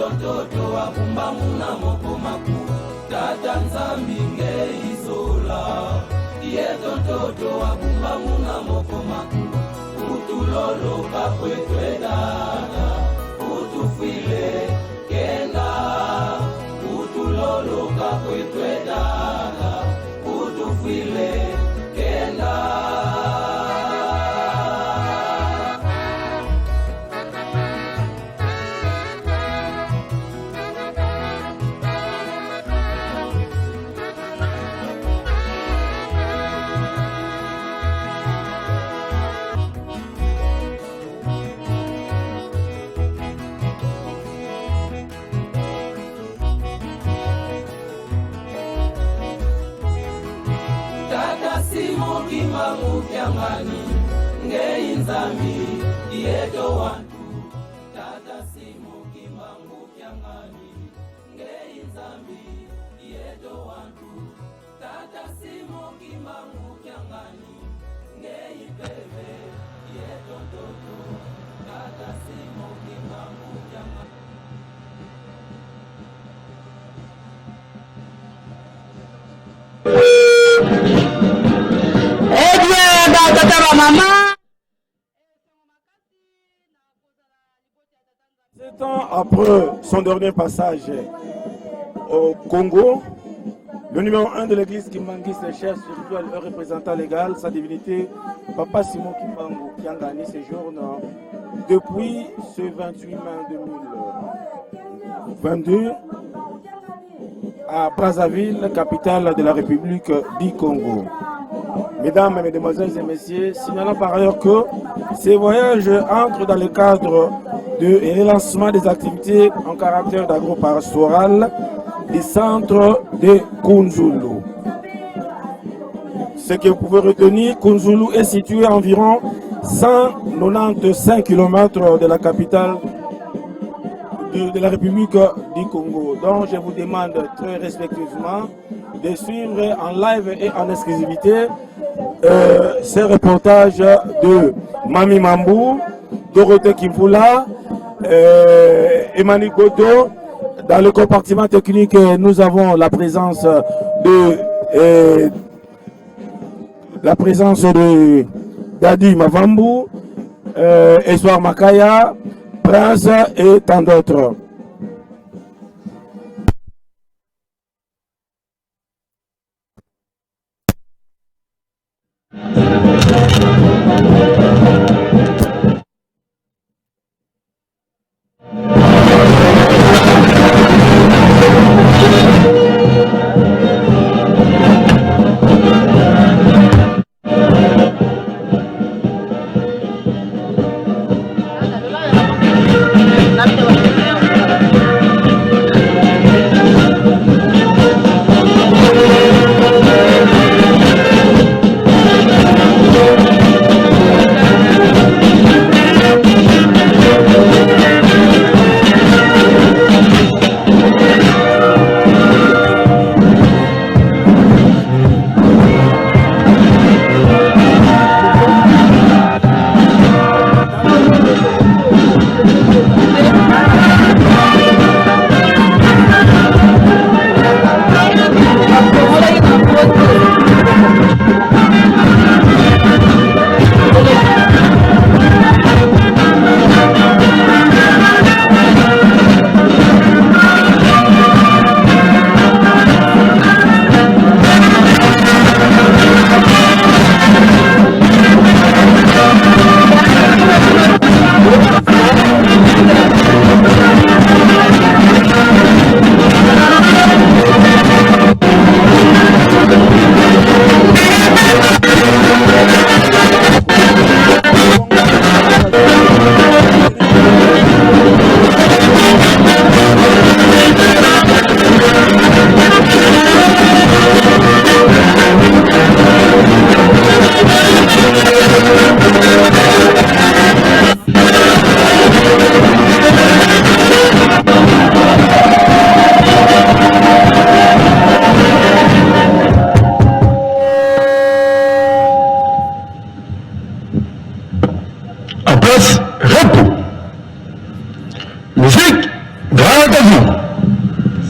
tontoto akumba muna moko maku tata nzambi ngeizola ye tontoto akumba muna moko maku utuloloka kwetwe dada utufile kenda utuloloka kwetwe dada utufile kenda. Kimangu kyangani ngei nzambi yeto wantu tata simo kimangu kyangani ngei nzambi yeto wantu tata simo kimangu kyangani ngei bebe yeto toto tata simo kimangu kyangani. Sept ans après son dernier passage au Congo, le numéro 1 de l'église Kimbangi, ses chefs spirituels et représentant légal, sa divinité, Papa Simon Kimbangu, qui a gagné séjourne depuis ce 28 mai 2022 à Brazzaville, capitale de la République du Congo. Mesdames, Mesdemoiselles et Messieurs, signalant par ailleurs que ces voyages entrent dans le cadre de relancement des activités en caractère d'agro-pastoral du centre de Kunzulu. Ce que vous pouvez retenir, Kunzulu est situé à environ 195 km de la capitale de la République du Congo. Donc je vous demande très respectueusement de suivre en live et en exclusivité ces reportages de Mami Mambou, Dorothée Kimfula, Emmanuel Godo. Dans le compartiment technique, nous avons la présence de Dadi Mavambu, Espoir Makaya, Prince et tant d'autres.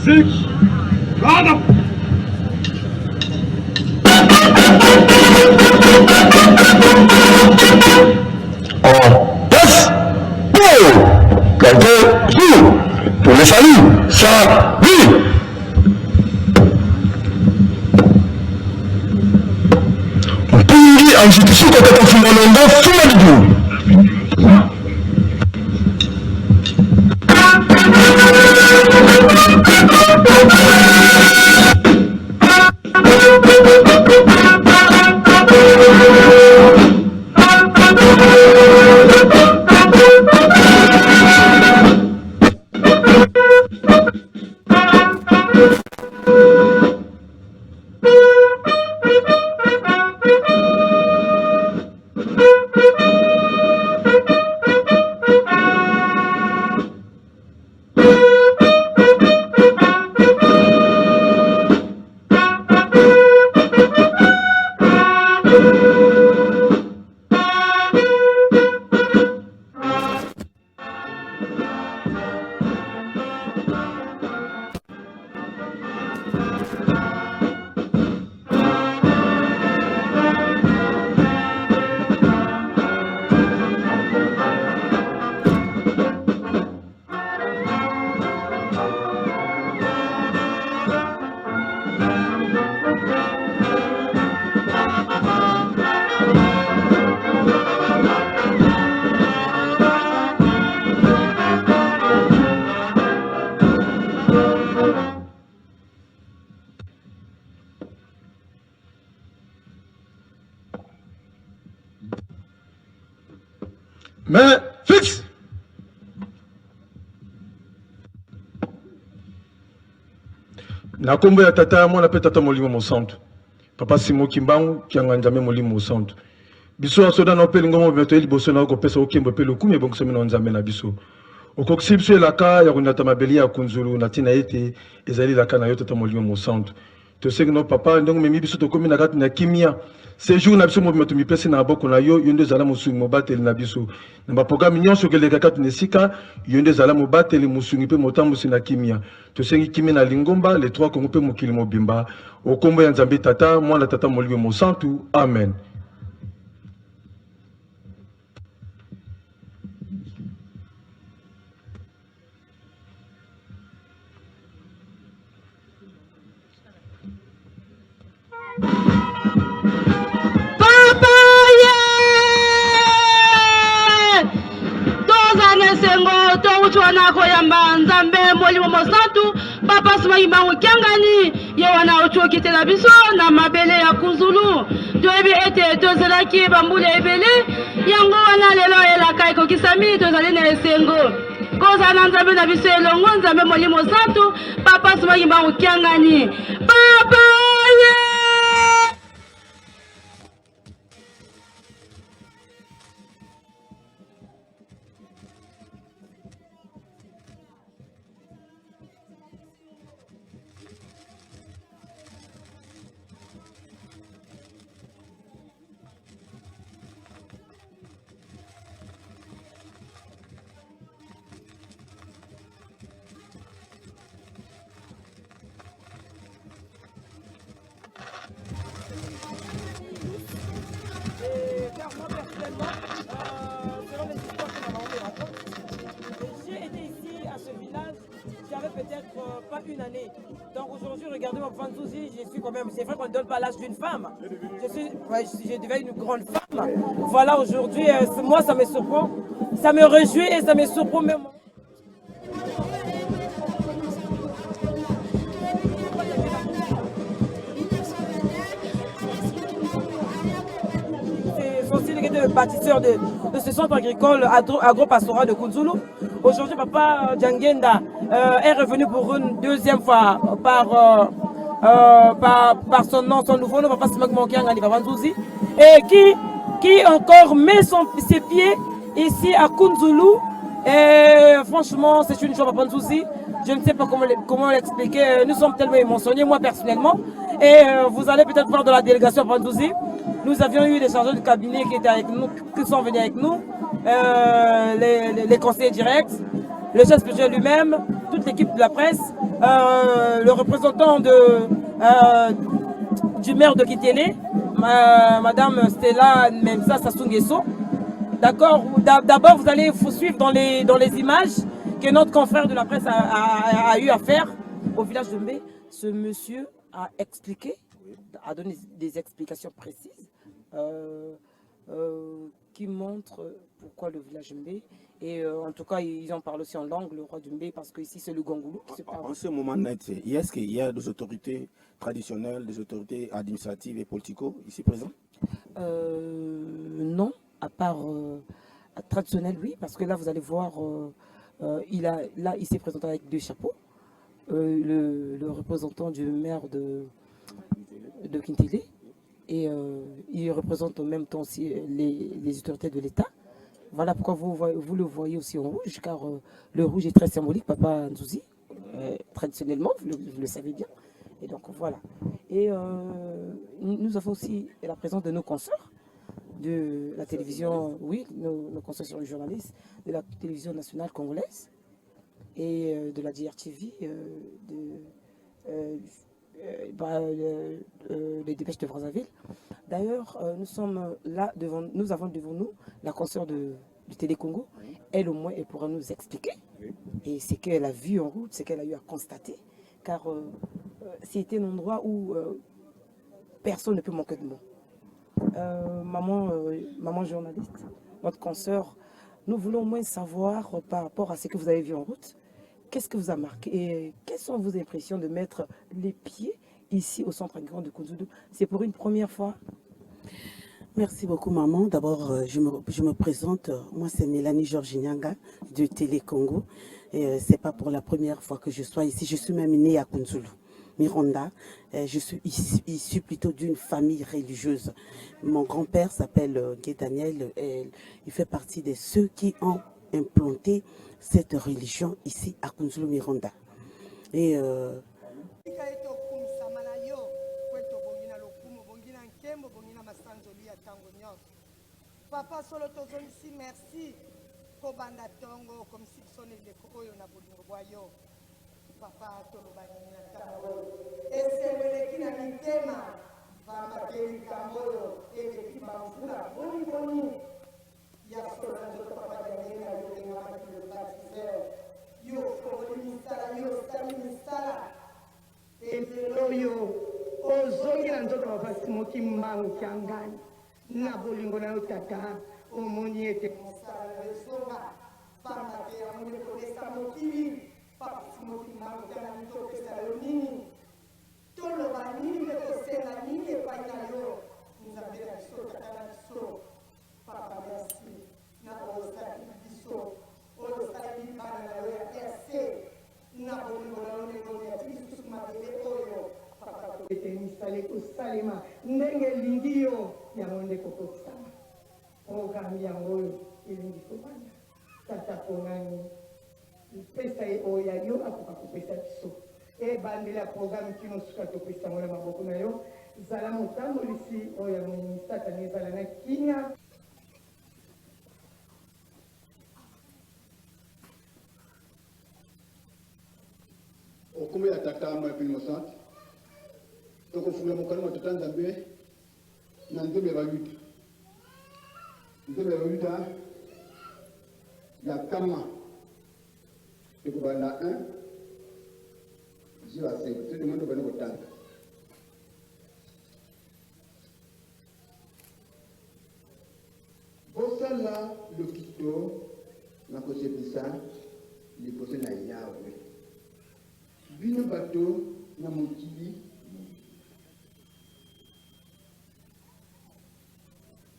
6, round. Passe pour quelqu'un pour le salut, ça, oui. On peut dire en justice quand on fait mon nom, sous le dos. Mais fixe. Na kombo ya tata mwana pe tata molimo mo centre. Papa Simo Kimbangu ki anganjame molimo mo centre. Biso asoda na pe lingomo beto liboso na ko pesa okembo pe lokume bongo semena nzambe na biso. Okoksi biso elaka ya kunata mabeli ya kunzulu na tina ete ezali laka na yo tata molimo mo centre. To senge no papa ndongo memi biso to komi na kati na kimia. Séjour na biso mobima tumi pesi na boko na yo yonde zala musungi mobateli na biso na ba programme nyonso keleka kati nesika yonde zala mobateli musungi pe motambusi na kimia to sengi kimia na lingomba les trois kongo pe mokili mobimba okombo ya nzambe tata mwana tata molimo mo santu amen. Tuana koyamba nzambe molimo mosantu papa sima Kimbangu Kiangani ye wana ochoki te na biso na mabele ya kunzulu toyebi ete tozelaki bambula ebele yango wana lelo elaka ekokisami tozali na esengo koza na nzambe na biso elongo nzambe molimo mosantu papa sima Kimbangu Kiangani papa ye pas une année. Donc aujourd'hui, regardez mon Fantouzi, je suis quand même, c'est vrai qu'on ne donne pas l'âge d'une femme. Je deviens une grande femme. Voilà, aujourd'hui, moi ça me surprend, ça me réjouit et ça me surprend même. C'est aussi le bâtisseur de ce centre agricole agro-pastoral de Kunzulu. Aujourd'hui, papa Djangenda est revenu pour une deuxième fois par son nom, son nouveau nom, papa Simagmo Kiangani Babandouzi, et qui encore met ses pieds ici à Kunzulu. Et franchement, c'est une joie, papa Babandouzi. Je ne sais pas comment l'expliquer. Nous sommes tellement émotionnés, moi personnellement. Et vous allez peut-être voir dans la délégation Babandouzi. Nous avions eu des chargeurs de cabinet qui étaient avec nous, qui sont venus avec nous, les conseillers directs, le chef spirituel lui-même, toute toute l'équipe de la presse, le représentant du maire de Kitele, Madame Stella Memsa Sassou-Nguesso. D'accord. D'abord, vous allez suivre dans les images que notre confrère de la presse a eu à faire au village de Mbé. Ce monsieur a expliqué, a donné des explications précises qui montrent pourquoi le village Mbé. Et en tout cas, ils en parlent aussi en langue, le roi du Mbé, parce que ici c'est le Gongoulou. En ce moment net, est-ce qu'il y a des autorités traditionnelles, des autorités administratives et politico ici présentes? Non, à part traditionnel, oui, parce que là vous allez voir, il s'est présenté avec 2 chapeaux. Le représentant du maire de Kintele, et il représente en même temps aussi les autorités de l'État. Voilà pourquoi vous le voyez aussi en rouge, car le rouge est très symbolique, Papa Nzouzi, traditionnellement, vous le savez bien. Et donc voilà. Et nous avons aussi la présence de nos consoeurs de la télévision, oui, nos consoeurs sur les journalistes, de la télévision nationale congolaise et de la DRTV, les dépêches de Brazzaville. D'ailleurs, nous avons devant nous la consoeur du Télé-Congo. Elle au moins, elle pourra nous expliquer et ce qu'elle a vu en route, ce qu'elle a eu à constater, car c'était un endroit où personne ne peut manquer de mots. Maman journaliste, notre consoeur, nous voulons au moins savoir par rapport à ce que vous avez vu en route, qu'est-ce que vous a marqué et quelles sont vos impressions de mettre les pieds ici au centre agricole de Kunzulu? C'est pour une première fois? Merci beaucoup maman. D'abord, je me présente. Moi, c'est Mélanie Georginyanga de Télé Congo. Et c'est pas pour la première fois que je sois ici. Je suis même née à Kunzulu, Miranda. Je suis issue plutôt d'une famille religieuse. Mon grand-père s'appelle Guy Daniel. Il fait partie de ceux qui ont implanté cette religion ici à Kunzulu, Miranda. Et Papa solo tozo ici merci ko banda tongo comme si sonne de koyo na bolingo boyo papa tolo bani na tango esebele kina mitema vama keli kamboyo ete kibamfula boni boni ya solo ndoto papa ya yena yote ngama kile baptiseur yo koboni misala ete loyo ozongi na ndoto papa simoki mbangu kyangani na bolingo na tata omoni ete mosala na yosonga pamba te amoni kolesa mokili papa simoti mango kana mitopesa yo nini toloba nini nde kosenga nini epai na yo nzambe na biso tata na biso papa merci na osali biso oyo osali bana na yo ya rc na bolingo na yo ndenge oyo yati lisusu mabele oyo papa ete misale kosalema ndenge elingi yo yango nde kokokisama programme yango oyo elingi kobanda tata pongani pesa oyo ya yo akoka kopesa biso ebandela programme kino suka topesa ngo na maboko na yo zala motambolisi oyo ya moni satani ezala na kinya. Okumbe ya tata mwa pili mosante tokofungula mokano mwa tata nzambe na nzembe bayuta ya kama ekobanda 1 jusqu'à 5 tout le monde bana kotanga bosala lokito na kosepisa liboso na yawe bino bato na mokili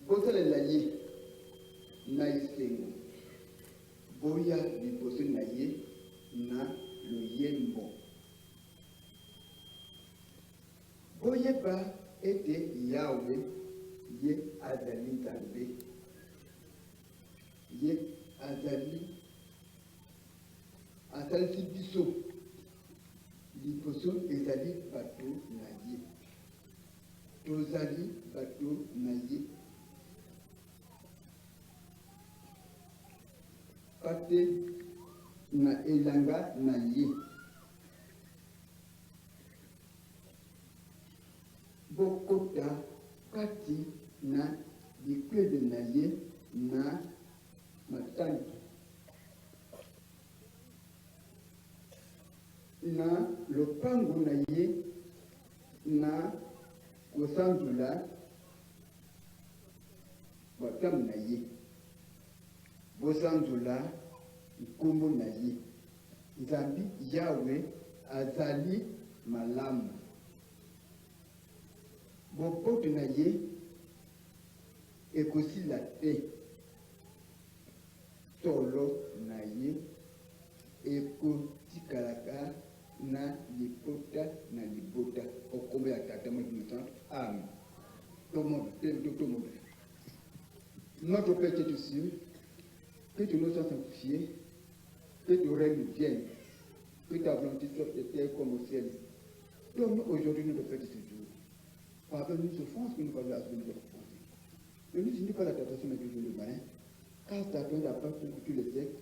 bosalela ye na esengo boya liboso na ye na loyembo boyeba ete yawe ye azali nzambe ye azali asalisi biso liboso ezali bato na ye tozali bato na ye pate na elanga na ye. Bokota kati na likwede na ye na matani. Na lopango na ye na kosanzula bakamu na ye. Bosanzula nkombo na ye. Nzambi Yawe azali malamu. Bopoto na ye ekosila te. Tolo na ye ekotikalaka na lipota na libota. Okombe ya tata mo innocent. Amen. Tout le monde. Notre Père qui est aux cieux, que tu nous sois sanctifié, que ton règne vienne, que ta volonté soit sur terre comme au ciel. Donne-nous aujourd'hui notre pain de ce jour. Pardonne-nous nos offenses que nous avons à nous offenser. Ne nous unis pas la tentation mais du jour de malin, car ta donne la part pour tous les siècles,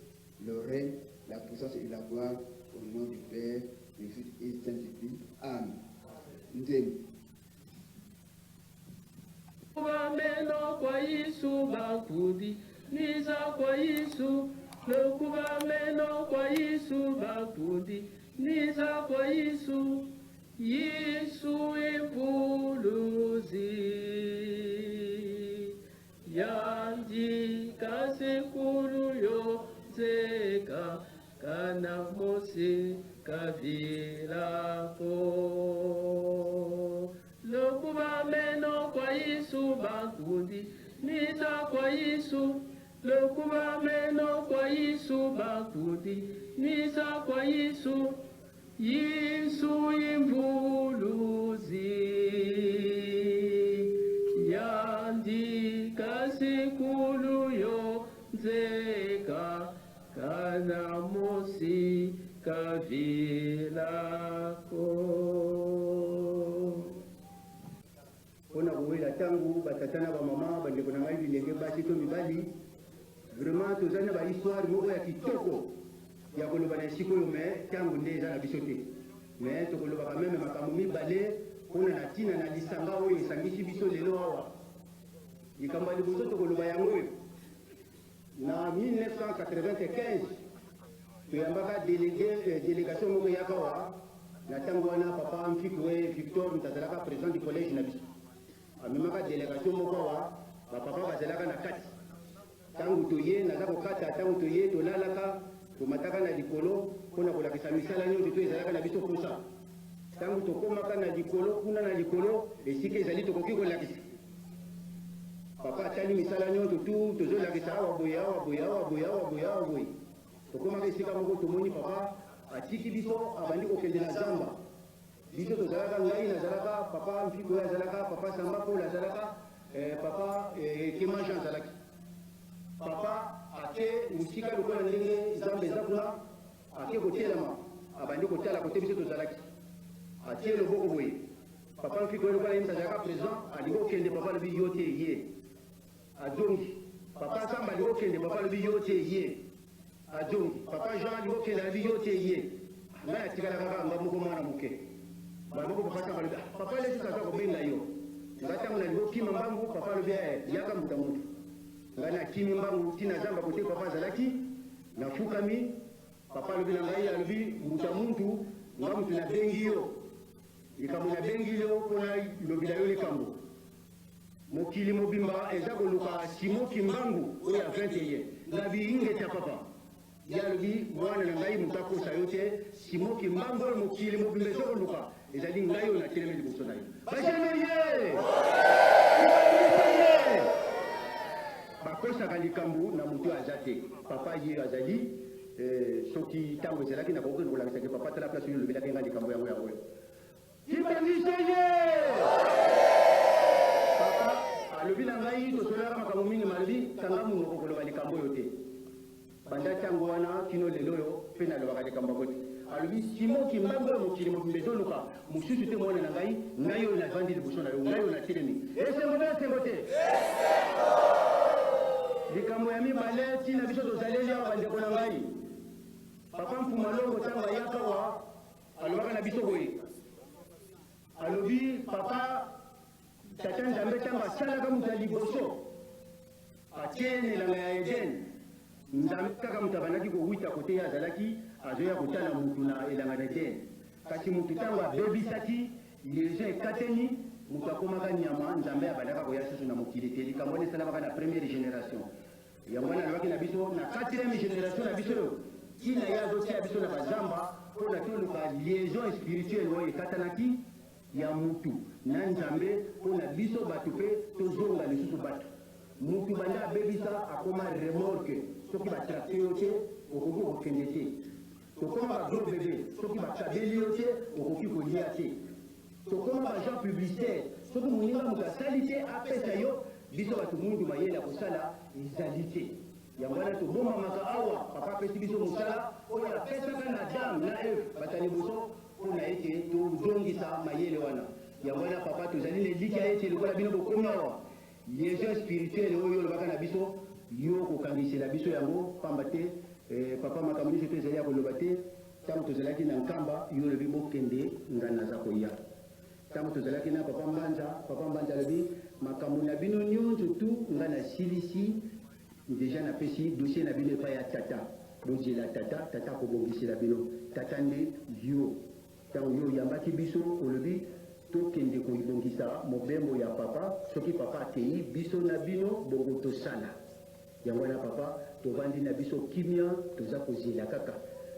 le règne, la puissance et la gloire, au nom du Père, du Fils et du Saint-Esprit. Amen. Ndem. Meno kwa Yesu bakudi niza kwa Yesu lokuba meno kwa Yesu bakudi niza kwa Yesu Yesu epuluzi yandi kasekuru yo zeka kana mose kavilako lokuba meno kwa Yesu bakudi niza kwa Yesu lokuba meno kwa Yesu bakudi niza kwa Yesu Yesu imvuluzi yandika sikulu yo nzeka kana mosi kavilako. On a oué la tango, batatana ba maman, ba ndeko na ngai bilenge basi to mibali. Vraiment tozana ba histoire moko ya kitoko. Ya koloba na siko yo me tango ndeza na bisote. Mais to koloba quand même makambo mibale kuna na tina na lisanga oyo esangisi biso lelo awa. Likamba liboso to koloba yango yo. Na 1995 toyambaka délégation moko ya kawa na tango wana papa Mfikwe Victor mtazalaka président du collège na biso. Amemaka délégation moko wa papa bazalaka na kati tangu toye naza kokata tangu toye tolalaka tomataka na likolo mpona kolakisa misala nyonso to ezalaka na biso posa tangu tokomaka na likolo kuna na likolo esika ezali tokoki kolakisa papa atali misala nyonso tu tozolakisa awa boye awa boye awa boye awa boye awa boye tokomaka esika moko tomoni papa atiki biso abandi kokende na zamba biso tozalaka ngai nazalaka papa Mfikwe azalaka papa Samba Paul azalaka papa Kema Jean azalaki papa ake musika lokola ndenge zamba eza kuna ake kotelama abandi kotala kote biso tozalaki atie loboko boye papa Mfikwe lokola ye azalaka président alingi okende papa lobi yo te ye ajongi papa Samba alingi okende papa lobi yo te ye ajongi papa Jean alingi okende alobi yo te ye ngai atikala kaka nga moko mwana moke banoko papa Samba lobi papa lesi kaza kobenga yo ngai ntango nalingi okima mbangu papa lobi yaka muta mutu ngai nakimi mbangu tina zamba kote papa azalaki nafukami papa lobi na ngai alobi muta muntu nga mutu nabengi yo likambo nabengi yo mpona lobila yo likambo mokili mobimba eza koluka simoki mbangu oyo ya 21 na biyingeta papa ye alobi mwana na ngai moto akosa yo te simoki mbangu oyo mokili mobimba eza koluka ezali ngai oyo natelemi liboso na yo bajeneye bakosaka likambo na moto aza te papa ye azali soki ntango ezalaki na kokoki kolakisaki papa tala place oyo olobelaki nga likambo yango yango kibangise ye papa alobi na ngai tosolaka makambo mingi malobi kanga monoko koloba likambo oyo te banda ntango wana kino lelo oyo mpe nalobaka likambo yango te alobi simoki mbango oyo mokili mobimba ezoluka mosusu te mwana na ngai ngai oyo navandi liboso na yo ngai oyo natelemi esengo te esengo te likambo ya mibale ntina biso tozaleli awa bandeko na ngai papa Mfumalongo tanga yakawa alobaka na biso boye alobi papa tata Nzambe tanga asalaka moto ya liboso atie elanga ya Eden Nzambe kaka moto abandaki kowita kote ye azalaki azoya kotala motu na elanga na Eden kasi motu ntango abebisaki liaison ekateni moto akomaka nyama Nzambe abandaka koya susu na mokili te likambo wana esalamaka na première génération yango wana alobaki na biso na 4e génération na biso oyo tina ye azotia biso na bazamba mpo na toluka liaison spirituelle oyo ekatanaki ya mutu na Nzambe mpo na biso bato mpe tozonga lisusu bato mutu banda abebisa akoma remorke soki batracte yo te okoki kokende te tokoma bagros bebe soki bakabeli yo te okoki kolia te tokoma bagent publicitaire soki moninga moto asali te apesa yo biso bato mundu mayele ya kosala ezali te yango wana tobombamaka awa papa apesi biso mosala oyo apesaka na Adam na Eve bato liboso mpona ete tozongisa mayele wana yango wana papa tozali na eliki ya ete lokola bino bokomi awa liaison spirituelle oyo olobaka na biso yo kokangisela biso yango pamba te papa makambo nyonso to ezali ya koloba te ntango tozalaki na nkamba yo olobi bokende ngai naza koya ntango tozalaki na papa mbanja alobi makambo na bino nyonso tu ngai nasilisi deja napesi dossier na bino epai ya tata bozela tata kobongisela bino tata nde yo ntango yo oyambaki biso olobi tokende koibongisa mobembo ya papa soki papa akei biso na bino bongo tosala yango wana papa tovandi na biso kimia toza kozela kaka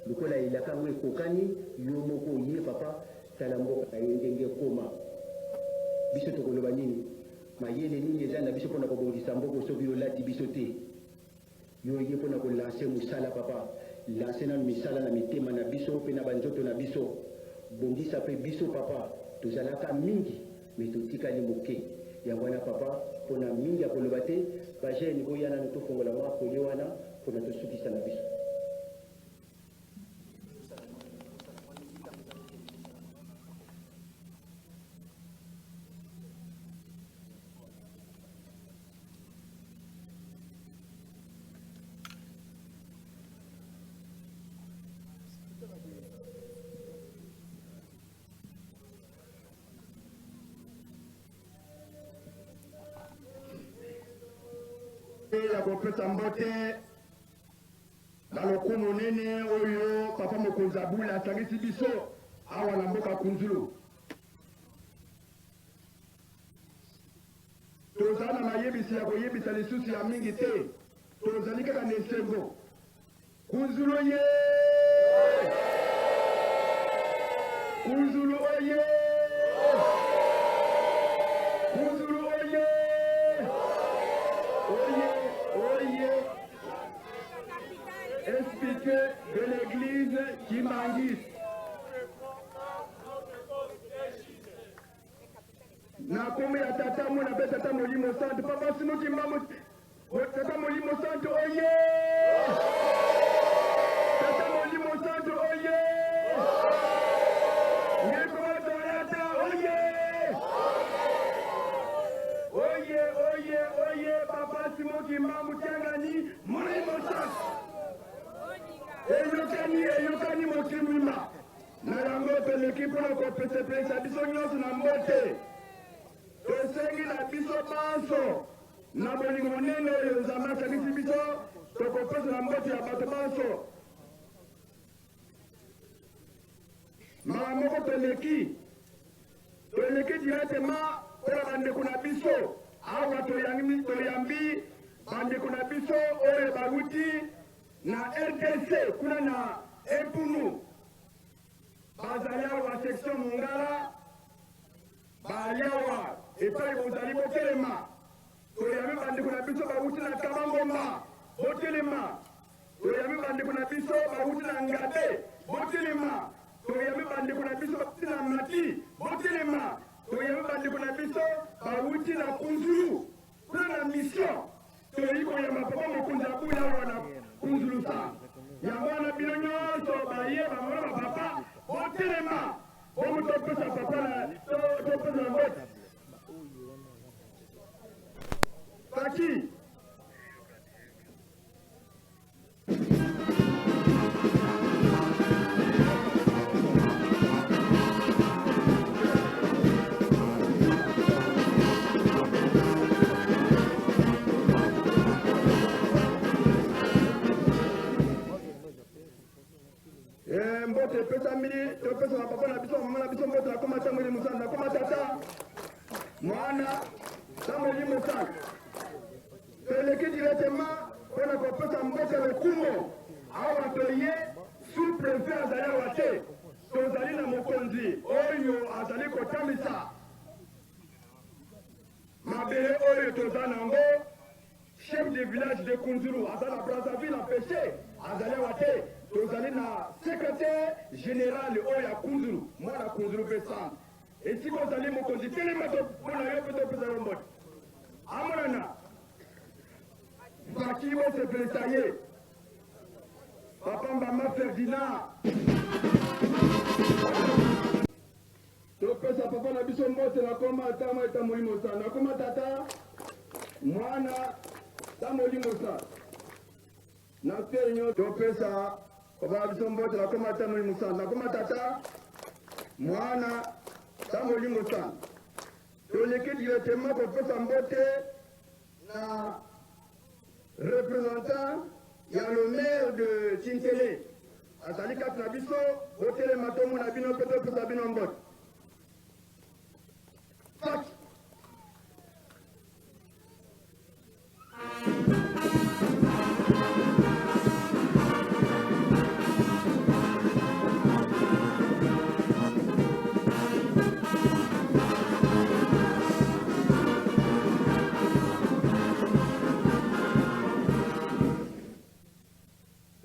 lokola elaka yango ekokani yo moko ye papa tala mboka na yo ndenge ekoma biso tokoloba nini mayele nini eza na biso mpona kobongisa mboko soki olati biso te yo ye mpona kolanse mosala papa lanse nano misala na mitema na biso mpe na banzoto na biso bongisa mpe biso papa tozalaka mingi me totikali moke yango wana papa mpona mingi ya koloba te bagene boya nano tofongola mwa kole wana mpona tosukisa na biso ya kopesa mbote na lokumu nene oyo papa mokonzi abula asangisi biso awa na mboka Kunzulu tozala na mayebisi ya koyebisa lisusu ya mingi te tozali kaka na esengo Kunzulu ye Kunzulu oye Kunzulu oye expliqué de l'église Kimangis. Na kome ya tata mwana pe tata Molimo Santo papa sino kimbamu tata Molimo Santo oye tata Molimo Santo oye ngeko toyata oye oye papa simo kimbamu tiangani Molimo Santo eyokani mokimwima na yango peleki mpona kopesepesa biso nyonso na mbote tosengi na biso banso na bolingo nene oyo Nzambe asangisi biso tokopesa na mbote ya bato banso mala moko toleki directement mpona bandeko na biso awa toyambi bandeko na biso oyo bauti na RDC kuna na Epunu bazali awa section Mongala bali awa epai bozali botelema toyambi bandeko na biso bauti na Kabangomba botelema toyambi bandeko na biso bauti na Ngabe botelema toyambi bandeko na biso bauti na Mati botelema toyambi bandeko na biso bauti na Kunzulu kuna na mission toyi koyamba papa mokonzi abula awa na Kunzulu sa yango wana bino nyonso baye bamona bapapa botelema bomo topesa papa na topesa na mbote Paki mbote pesa mili topesa na papa na biso mama na biso mbote na koma ta mwili musana na koma tata mwana tamwili musana peleki directement pona kopesa mbote lokumo awa toye sous préfet azali awa te tozali na mokonzi oyo azali kotamisa mabele oyo toza nango chef de village de Kunzulu azali na Brazzaville empêché azali awa te tozali na secrétaire général oyo ya Kunzulu mwana Kunzulu mpe centre esika ozali mokonzi telema mpona yo mpe topesa yo mbote amonana baki bosepelisa ye papa mbama Ferdinand topesa papa na biso mbote nakoma ata mwa eta molimo sana nakoma tata mwana ta molimo sana na tenyo topesa papa na biso mbote nakoma ata molimo sana nakoma tata mwana ta molimo sana toleki directement kopesa mbote na représentant ya le maire de Tintele azali kati na biso otelema tomona bino mpe topesa bino mbote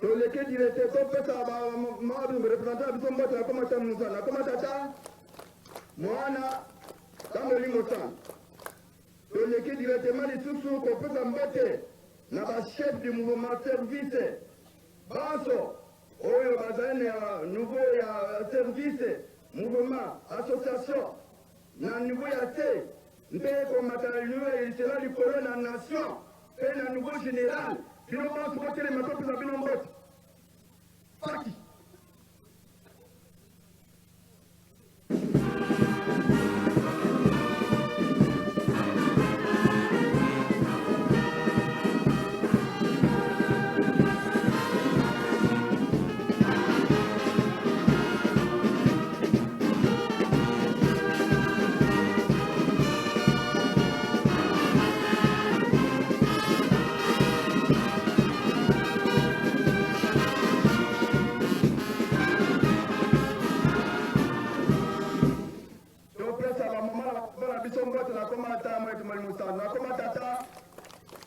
toleke direte topesa représentant biso mbote nakoma ta musa nakoma tata mwana tamolingo sana toleki directement lisusu kopesa mbote na bachef du mouvement service banso oyo bazali na niveau ya service mouvement association na niveau ya te mpe komata niveau elisela likolo na nation mpe na niveau général bino banso botelema topesa bino mbote paki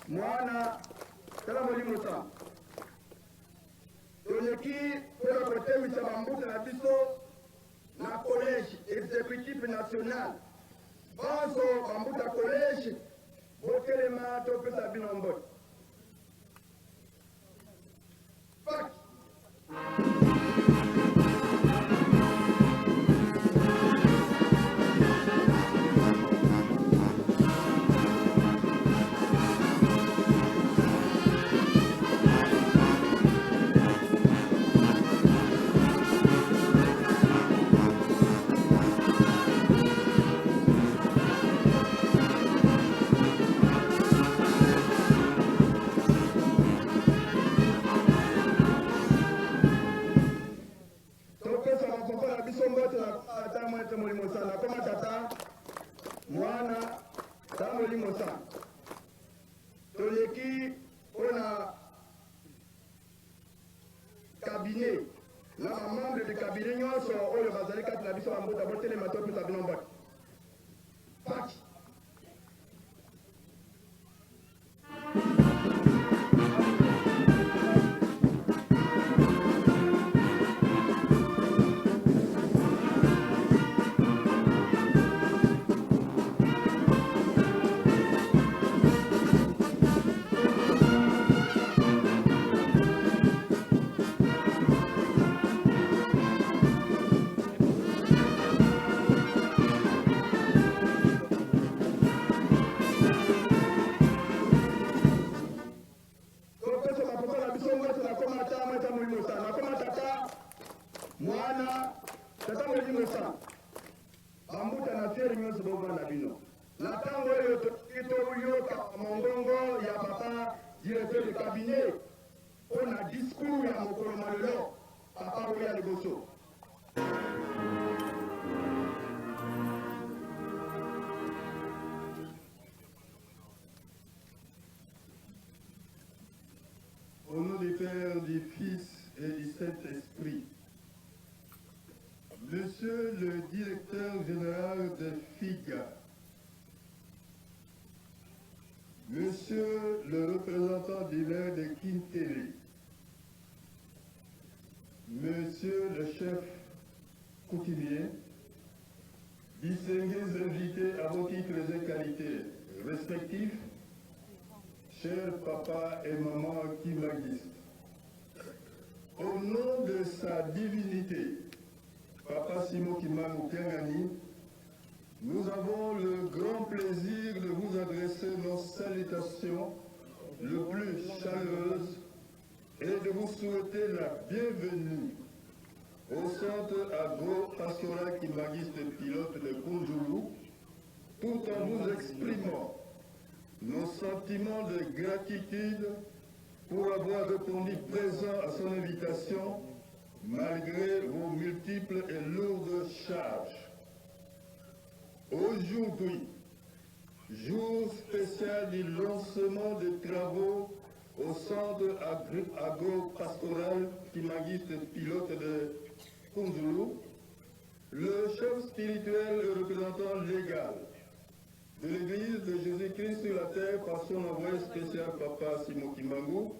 mwana tala molimo sana toleki mpona kotemisa bambuta na biso na collège exécutif national banso bambuta collège botelema topesa bino mbote toleki mpona cabinet na bamembre de cabinet nyonso oyo bazali kati na biso bambuta botelema topesa bino mbote paki mwana tata molimo sana bambuta na fiere nyonso bovanda bino na ntango oyo toyoka mongongo ya papa directeur de cabinet mpona discours ya mokolo malelo Papa Oya Liboso. Au nom du Père, du Fils et du Saint-Esprit, Monsieur le directeur général de FIGA, Monsieur le représentant du maire de Kintélé, Monsieur le chef coutumier, distingués invités à vos titres et qualités respectifs, chers papa et maman Kimagistes, au nom de sa divinité, Papa Simon Kimbangu Kiangani, nous avons le grand plaisir de vous adresser nos salutations le plus chaleureuses et de vous souhaiter la bienvenue au centre agro-pastoral Kimagiste pilote de Kunjulu, tout en vous exprimant nos sentiments de gratitude pour avoir répondu présent à son invitation malgré vos multiples et lourdes charges. Aujourd'hui, jour spécial du lancement des travaux au centre agro-pastoral Kimagiste pilote de Kunjulu, le chef spirituel et représentant légal de l'Église de Jésus-Christ sur la terre par son envoyé spécial Papa Simon Kimbangu,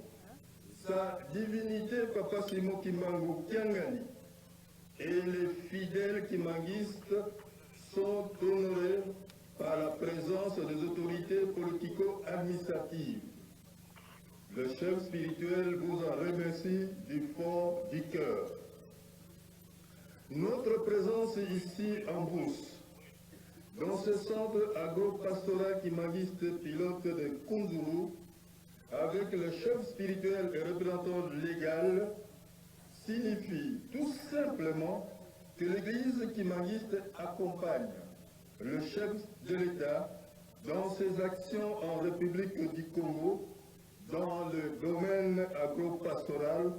sa divinité Papa Simon Kimbangu Kiangani et les fidèles kimanguistes sont honorés par la présence des autorités politico-administratives. Le chef spirituel vous en remercie du fond du cœur. Notre présence ici en Brousse, dans ce centre agro-pastoral Kimagiste pilote de Kunjulu, avec le chef spirituel et représentant légal, signifie tout simplement que l'Église Kimagiste accompagne le chef de l'État dans ses actions en République du Congo, dans le domaine agro-pastoral,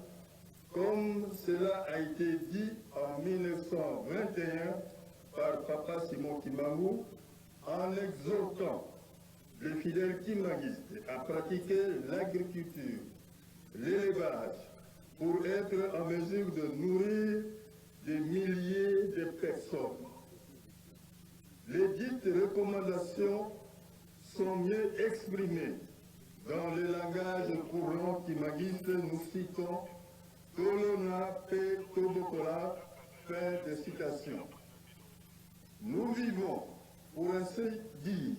comme cela a été dit en 1921 par Papa Simon Kimbangu, en exhortant les fidèles kimanguistes à pratiquer l'agriculture, l'élevage, pour être en mesure de nourrir des milliers de personnes. Les dites recommandations sont mieux exprimées dans le langage courant kimanguiste. Nous citons Kolona P. Tobokola, fin de citation. Nous vivons, pour ainsi dire,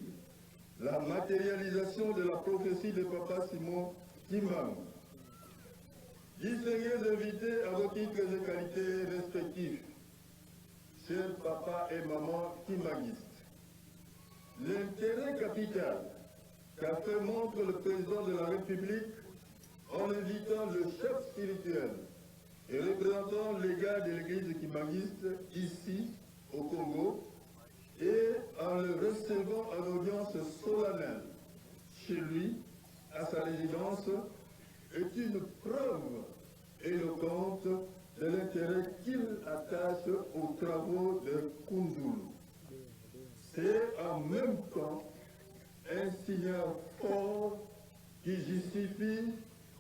la matérialisation de la prophétie de Papa Simon Kimbangu. Distingués invités à vos titres et qualités respectifs, chers papa et maman Kimanguistes, l'intérêt capital qu'a fait montre le président de la République en invitant le chef spirituel et représentant légal de l'Église kimanguiste ici au Congo et en le recevant en audience solennelle chez lui, à sa résidence, est une preuve éloquente de l'intérêt qu'il attache aux travaux de Kunjulu. C'est en même temps un signal fort qui justifie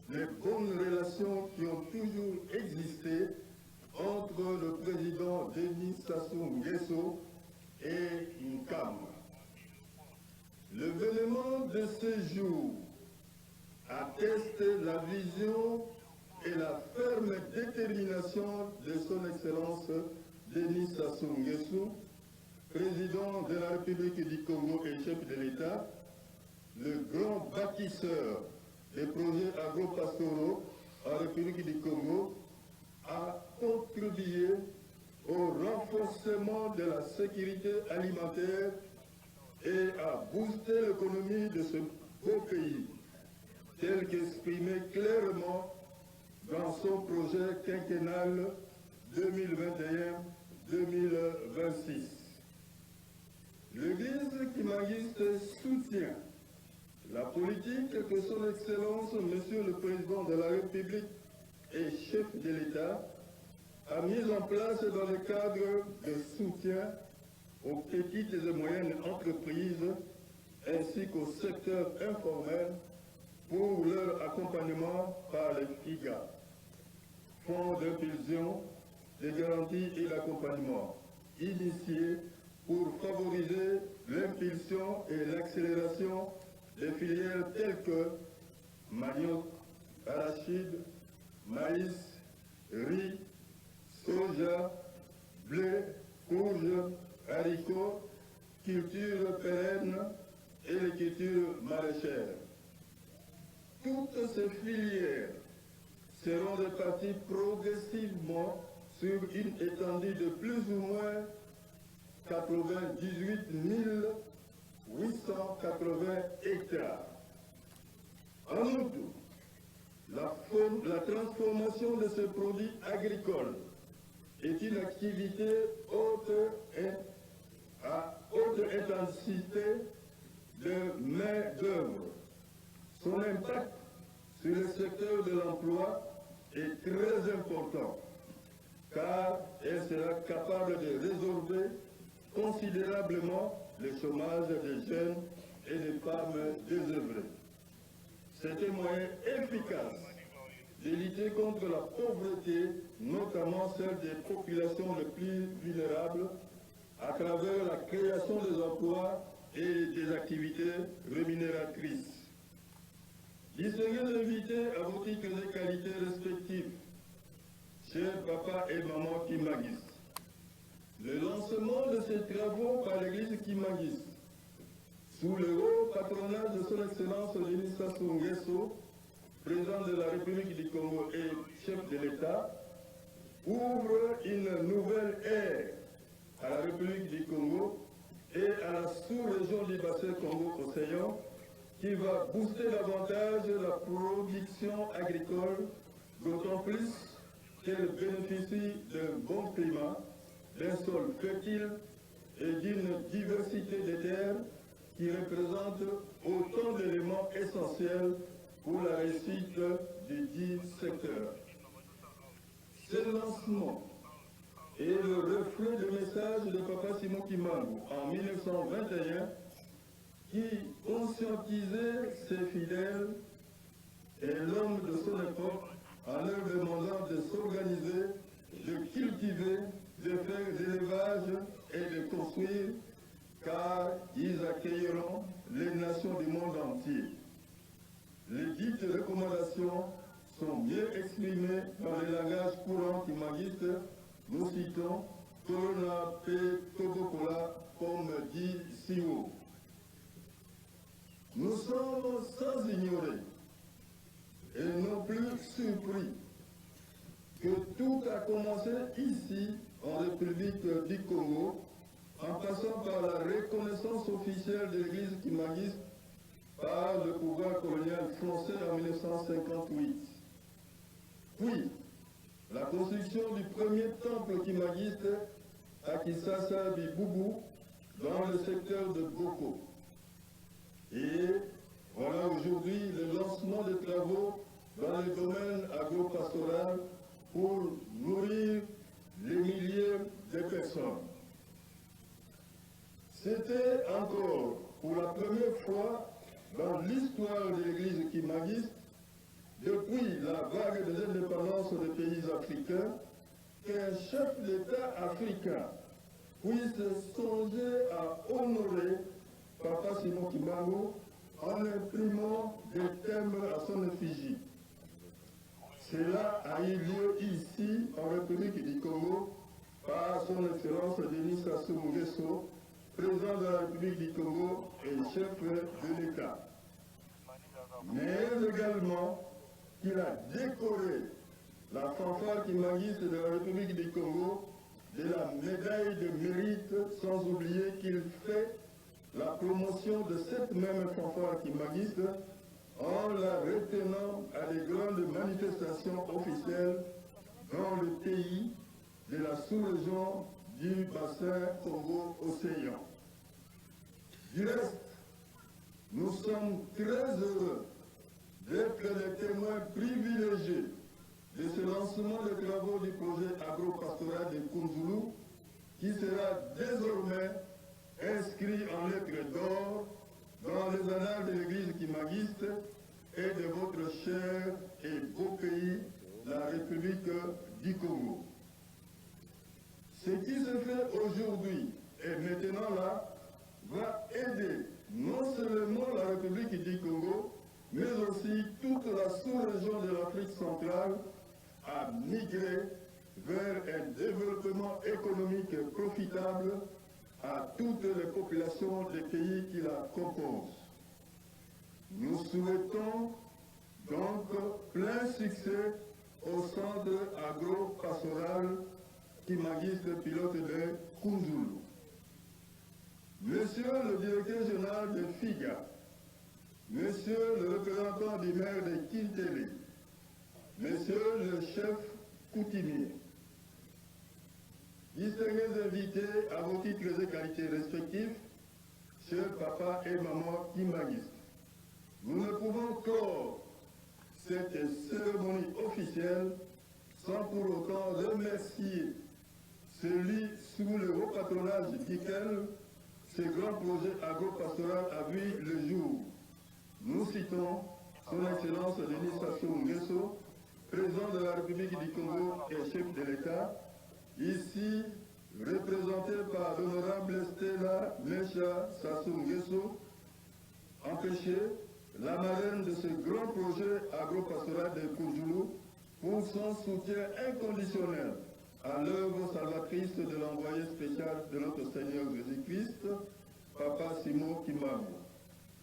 les bonnes relations qui ont toujours existé entre le président Denis Sassou Nguesso et Nkam. L'événement de ce jour atteste la vision et la ferme détermination de son Excellence Denis Sassou Nguesso, président de la République du Congo et chef de l'État, le grand bâtisseur des projets agro-pastoraux en République du Congo, a contribué au renforcement de la sécurité alimentaire et a boosté l'économie de ce beau pays, tel qu'exprimé clairement dans son projet quinquennal 2021-2026. L'Église kimanguiste soutient la politique que son Excellence, Monsieur le Président de la République et chef de l'État, a mis en place dans le cadre de soutien aux petites et moyennes entreprises ainsi qu'au secteur informel pour leur accompagnement par les FIGA, Fonds d'impulsion, de garantie et d'accompagnement, initiés pour favoriser l'impulsion et l'accélération des filières telles que manioc, arachide, maïs, riz, soja, blé, courge, haricots, cultures pérennes et les cultures maraîchères. Toutes ces filières seront réparties progressivement sur une étendue de plus ou moins 98 880 hectares. En outre, la transformation de ces produits agricoles est une activité à haute intensité de main-d'œuvre. Son impact sur le secteur de l'emploi est très important, car elle sera capable de résorber considérablement le chômage des jeunes et des femmes désœuvrées. C'est un moyen efficace de lutter contre la pauvreté, notamment celle des populations les plus vulnérables, à travers la création des emplois et des activités rémunératrices. Distingués invités à vos titres et qualités respectifs, chers papa et maman Kimagis, le lancement de ces travaux par l'église Kimagis, sous le haut patronage de son Excellence Denis Sassou Nguesso, président de la République du Congo et chef de l'État, ouvre une nouvelle ère à la République du Congo et à la sous-région du bassin Congo-Océan, qui va booster davantage la production agricole, d'autant plus qu'elle bénéficie d'un bon climat, d'un sol fertile et d'une diversité des terres qui représentent autant d'éléments essentiels pour la réussite du dit secteur. Ce lancement est le reflet du message de Papa Simon Kimbangu en 1921 qui conscientisait ses fidèles et l'homme de son époque en leur demandant de s'organiser, de cultiver, de faire de l'élevage et de construire, car ils accueilleront les nations du monde entier. Les dites recommandations sont mieux exprimées dans le langage courant kimagiste. Nous citons Corona P. Tobokola comme dit si haut. Nous sommes sans ignorer et non plus surpris que tout a commencé ici en République du Congo en passant par la reconnaissance officielle de l'église kimagiste par le pouvoir colonial français en 1958. Puis, la construction du premier temple kimagiste à Kisasa Biboubou dans le secteur de Boko. Et voilà aujourd'hui le lancement des travaux dans le domaine agro-pastoral pour nourrir les milliers de personnes. C'était encore pour la première fois dans l'histoire de l'église kimagiste, depuis la vague des indépendances des pays africains, qu'un chef d'État africain puisse songer à honorer Papa Simon Kimbangu en imprimant des timbres à son effigie. Cela a eu lieu ici, en République du Congo, par son Excellence Denis Sassou Nguesso, président de la République du Congo et chef de l'État. Mais également qu'il a décoré la fanfare kimagiste de la République du Congo de la médaille de mérite, sans oublier qu'il fait la promotion de cette même fanfare kimagiste en la retenant à des grandes manifestations officielles dans le pays de la sous-région du bassin Congo-Océan. Du reste, nous sommes très heureux d'être les témoins privilégiés de ce lancement des travaux du projet agro-pastoral de Kunzulu, qui sera désormais inscrit en lettres d'or dans les annales de l'Église kimagiste et de votre cher et beau pays, la République du Congo. Ce qui se fait aujourd'hui et maintenant là va aider non seulement la République du Congo, mais aussi toute la sous-région de l'Afrique centrale à migrer vers un développement économique profitable à toutes les populations des pays qui la composent. Nous souhaitons donc plein succès au centre agro-pastoral kimagiste pilote de Kunzulu. Monsieur le directeur général de FIGA, Monsieur le représentant du maire de Kintélé, Monsieur le chef coutumier, distingués invités à vos titres et qualités respectifs, chers papa et maman Kimagiste, nous ne pouvons clore cette cérémonie officielle sans pour autant remercier celui sous le haut patronage duquel ce grand projet agro-pastoral a vu le jour. Nous citons son Excellence Denis Sassou Nguesso, président de la République du Congo et chef de l'État, ici représenté par l'honorable Stella Mecha Sassou Nguesso, empêchée, la marraine de ce grand projet agro-pastoral de Kunzulu, pour son soutien inconditionnel à l'œuvre salvatrice de l'envoyé spécial de notre Seigneur Jésus-Christ, Papa Simon Kimbangu.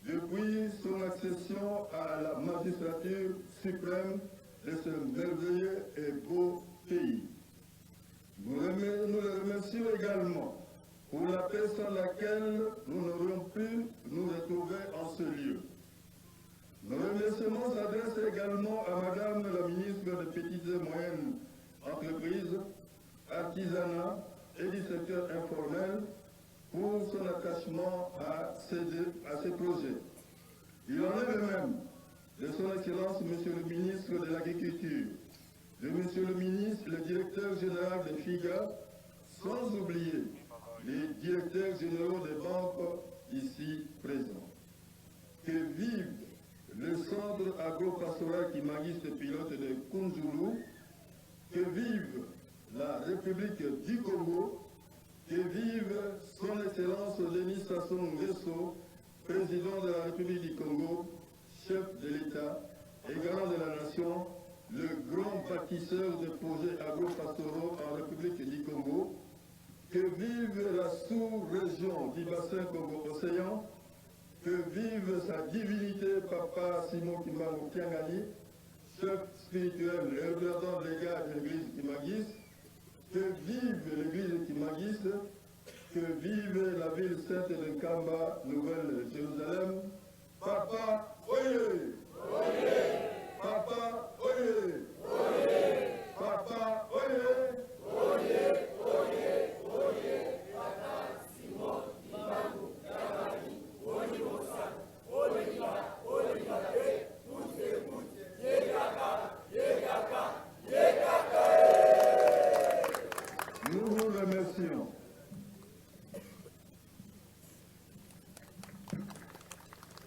Depuis son accession à la magistrature suprême de ce merveilleux et beau pays. Nous le remercions également pour la paix sans laquelle nous n'aurions pu nous retrouver en ce lieu. Nos remerciements s'adressent également à Madame la ministre des Petites et Moyennes Entreprises, Artisanat et du secteur informel pour son attachement à ces projets. Il en est de même de son Excellence Monsieur le ministre de l'Agriculture, de Monsieur le ministre, le directeur général de FIGA, sans oublier les directeurs généraux des banques ici présents. Que vive le centre agro-pastoral kimagiste pilote de Kunzulu, que vive la République du Congo, que vive son Excellence Denis Sassou Nguesso, président de la République du Congo, chef de l'État et garant de la nation, le grand bâtisseur de projets agro-pastoraux en République du Congo, que vive la sous-région du bassin Congo-Océan, que vive sa divinité Papa Simon Kimbangu Kiangani, chef spirituel et représentant légal de l'église kimagiste, que vive l'église kimagiste, que vive la ville sainte de Kamba, Nouvelle-Jérusalem. Papa, oyez! Papa, oyez! Papa, oyez! Papa Simon Kimbangu Kiangani, Onimosa, Oliva, nous vous remercions.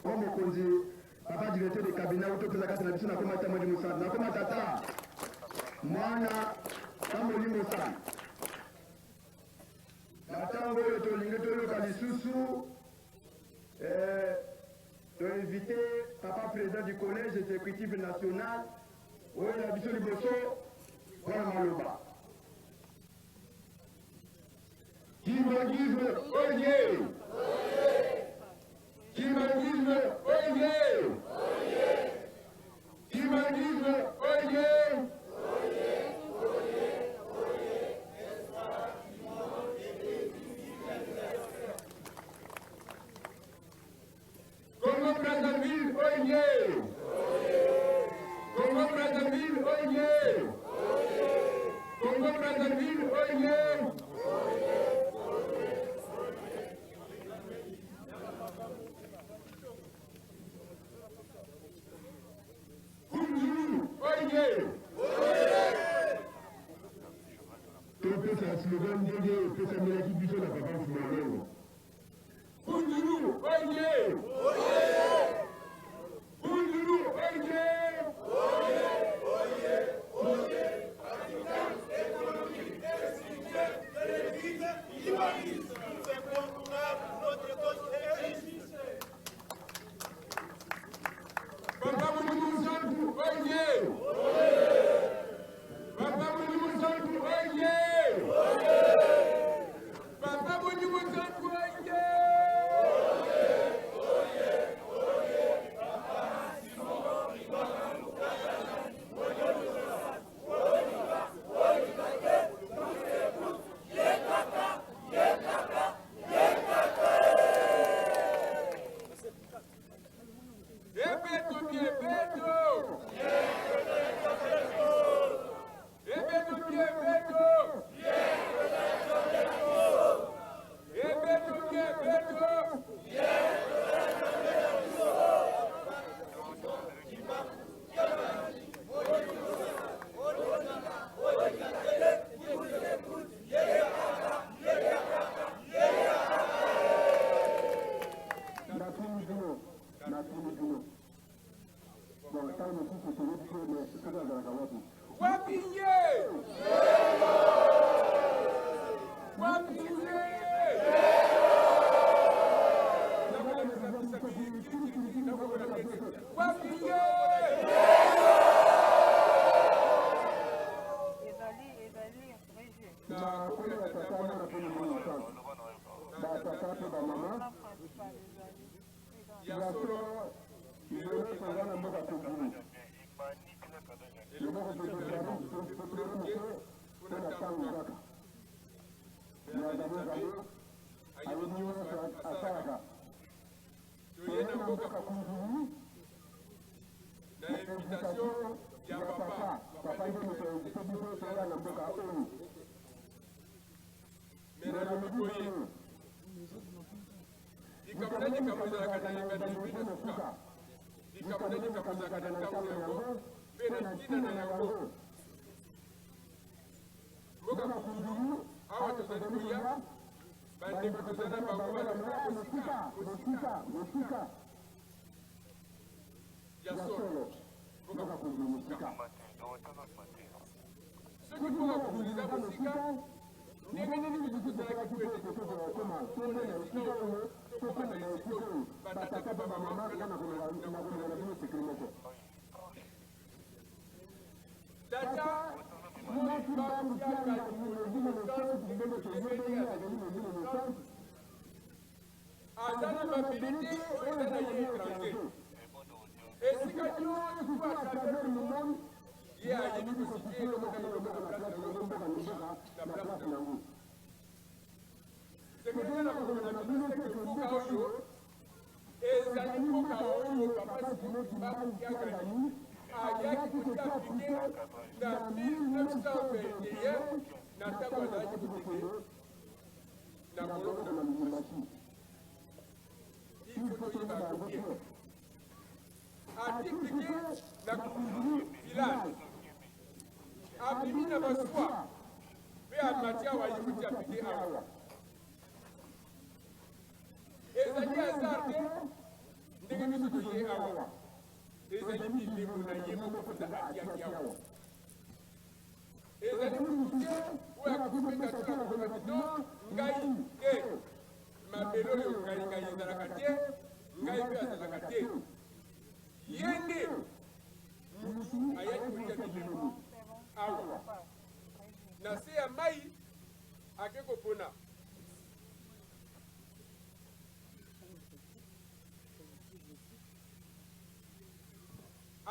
Comme on dit, papa directeur de cabinet, vous pouvez faire la tradition, on a commencé à Moussa. On a commencé à Tata. Mana, Kamoli Moussa. La tango, le Kalisusu. Je vais inviter papa président du collège exécutif national, où il a besoin de Bosso, voilà Maloba. Kimagisme, oyez! Kimagisme, oyez! Kimagisme, oyez! Congo Brazzaville, oyez! Congo Brazzaville, oyez! Congo Brazzaville, oyez! slogan ndenge epesamelaki biso na papa Mfumalongo. Kunzulu oye! Kunzulu oye! Assistance économique et sécuritaire télévisée, humaniste. C'est pour notre cause électrique. Papa Moudou Santou oye! Papa Moudou Santou oye! Papa Moudou Santou oye!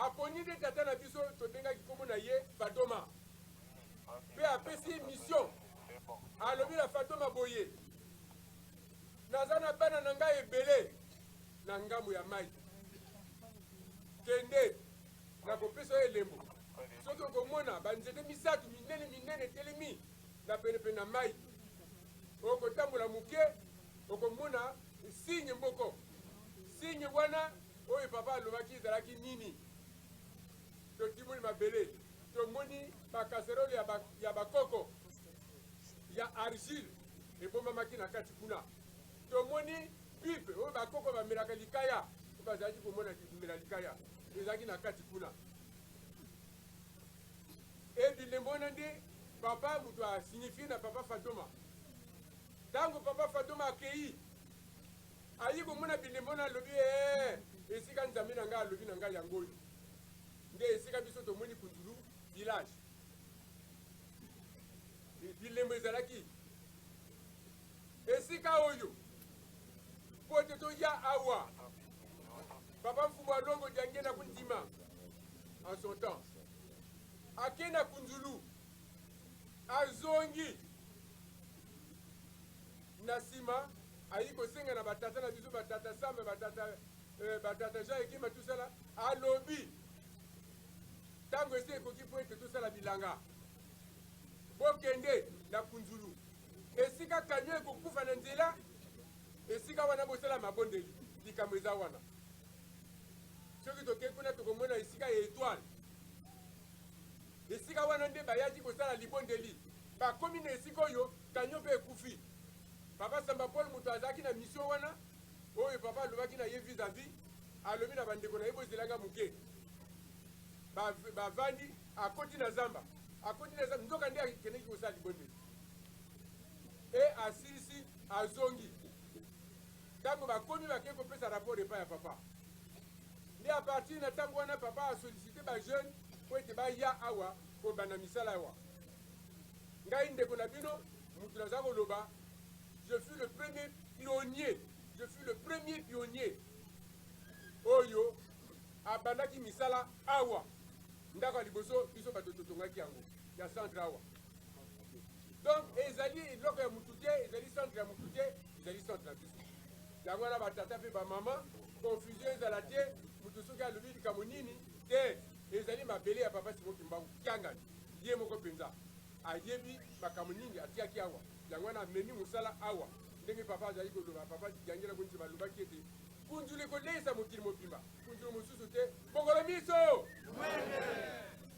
Aponi de tata na biso tobenga kikomo na ye Fatoma. Pe apesi mission. Alobi la Fatoma boye. Nazana bana na ngai ebele na ngambo ya mai. Kende na kopesa elembo. Soki okomona banzete misatu minene telemi na pene na mai. Okotambola muke okomona signe mboko. Signe wana oyo papa alobaki ezalaki nini. Totimoni mabele, tomoni bakaserole ya bakoko, ya argile ebomamaki na kati kuna tomoni pipe oyo bakoko bamelaka likaya bazalaki komona komela likaya ezalaki na kati kuna ebilembo wana nde papa moto asignifie na papa Fatoma ntango papa Fatoma akei ayi komona bilembo wana alobi esika nzambe na ngai alobi na ngai yango oyo nde esika biso tomoni Kunzulu village bilembo ezalaki esika oyo po te toya awa papa Mfumu Alongo Diangenda kundima en son temps ake na Kunzulu azongi na nsima ayi kosenga na batata na biso batata Samba batata Jean Ekima tosala alobi ntango esi ekoki po ete tosala bilanga bokende na Kunzulu esika kanyo ekokufa na nzela esika wana bosala mabondeli likambo eza wana soki tokei kuna tokomona esika ya étoile esika wana nde bayaki kosala libondeli bakomi na esika oyo kanyo mpe ekufi papa Samba Paul moto azalaki na mission wana oyo papa alobaki na ye vis-à-vis alobi na bandeko na ye bozelanga moke bavandi akoti na zamba nzoka nde akendeki kosala libondeli asilisi azongi ntango bakomi bake kopesa rapport epai ya papa nde a partir na ntango wana papa asolicite bajeune po ete baya awa kobanda misala awa ngai ndeko na bino moto naza koloba je fus le premier pionnier oyo abandaki misala awa ndako ya liboso biso bato totongaki yango ya centre awa donc ezali eloko ya mutu te ezali centre ya mutu te ezali centre ya biso yango wana batata mpe bamama confusion ezala te mutu soki alobi likambo nini te ezali mabele ya papa Simon Kimbangu Kiangani ye moko mpenza ayebi makambo nini atiaki awa yango wana amemi mosala awa ndenge papa azali koloba papa Diangenda konisi balobaki ete Kunzulu ekoleisa mokili mobimba Kunzulu mosusu te bongolo miso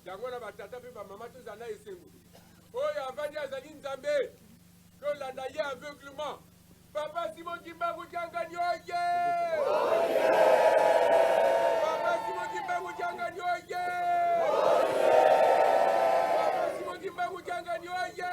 yango wana batata mpe bamama tozala na esengo oyo avandi azali nzambe tolanda ye aveuglement papa Simon Kimbangu Kiangani oye papa Simon Kimbangu Kiangani oye papa Simon Kimbangu Kiangani oye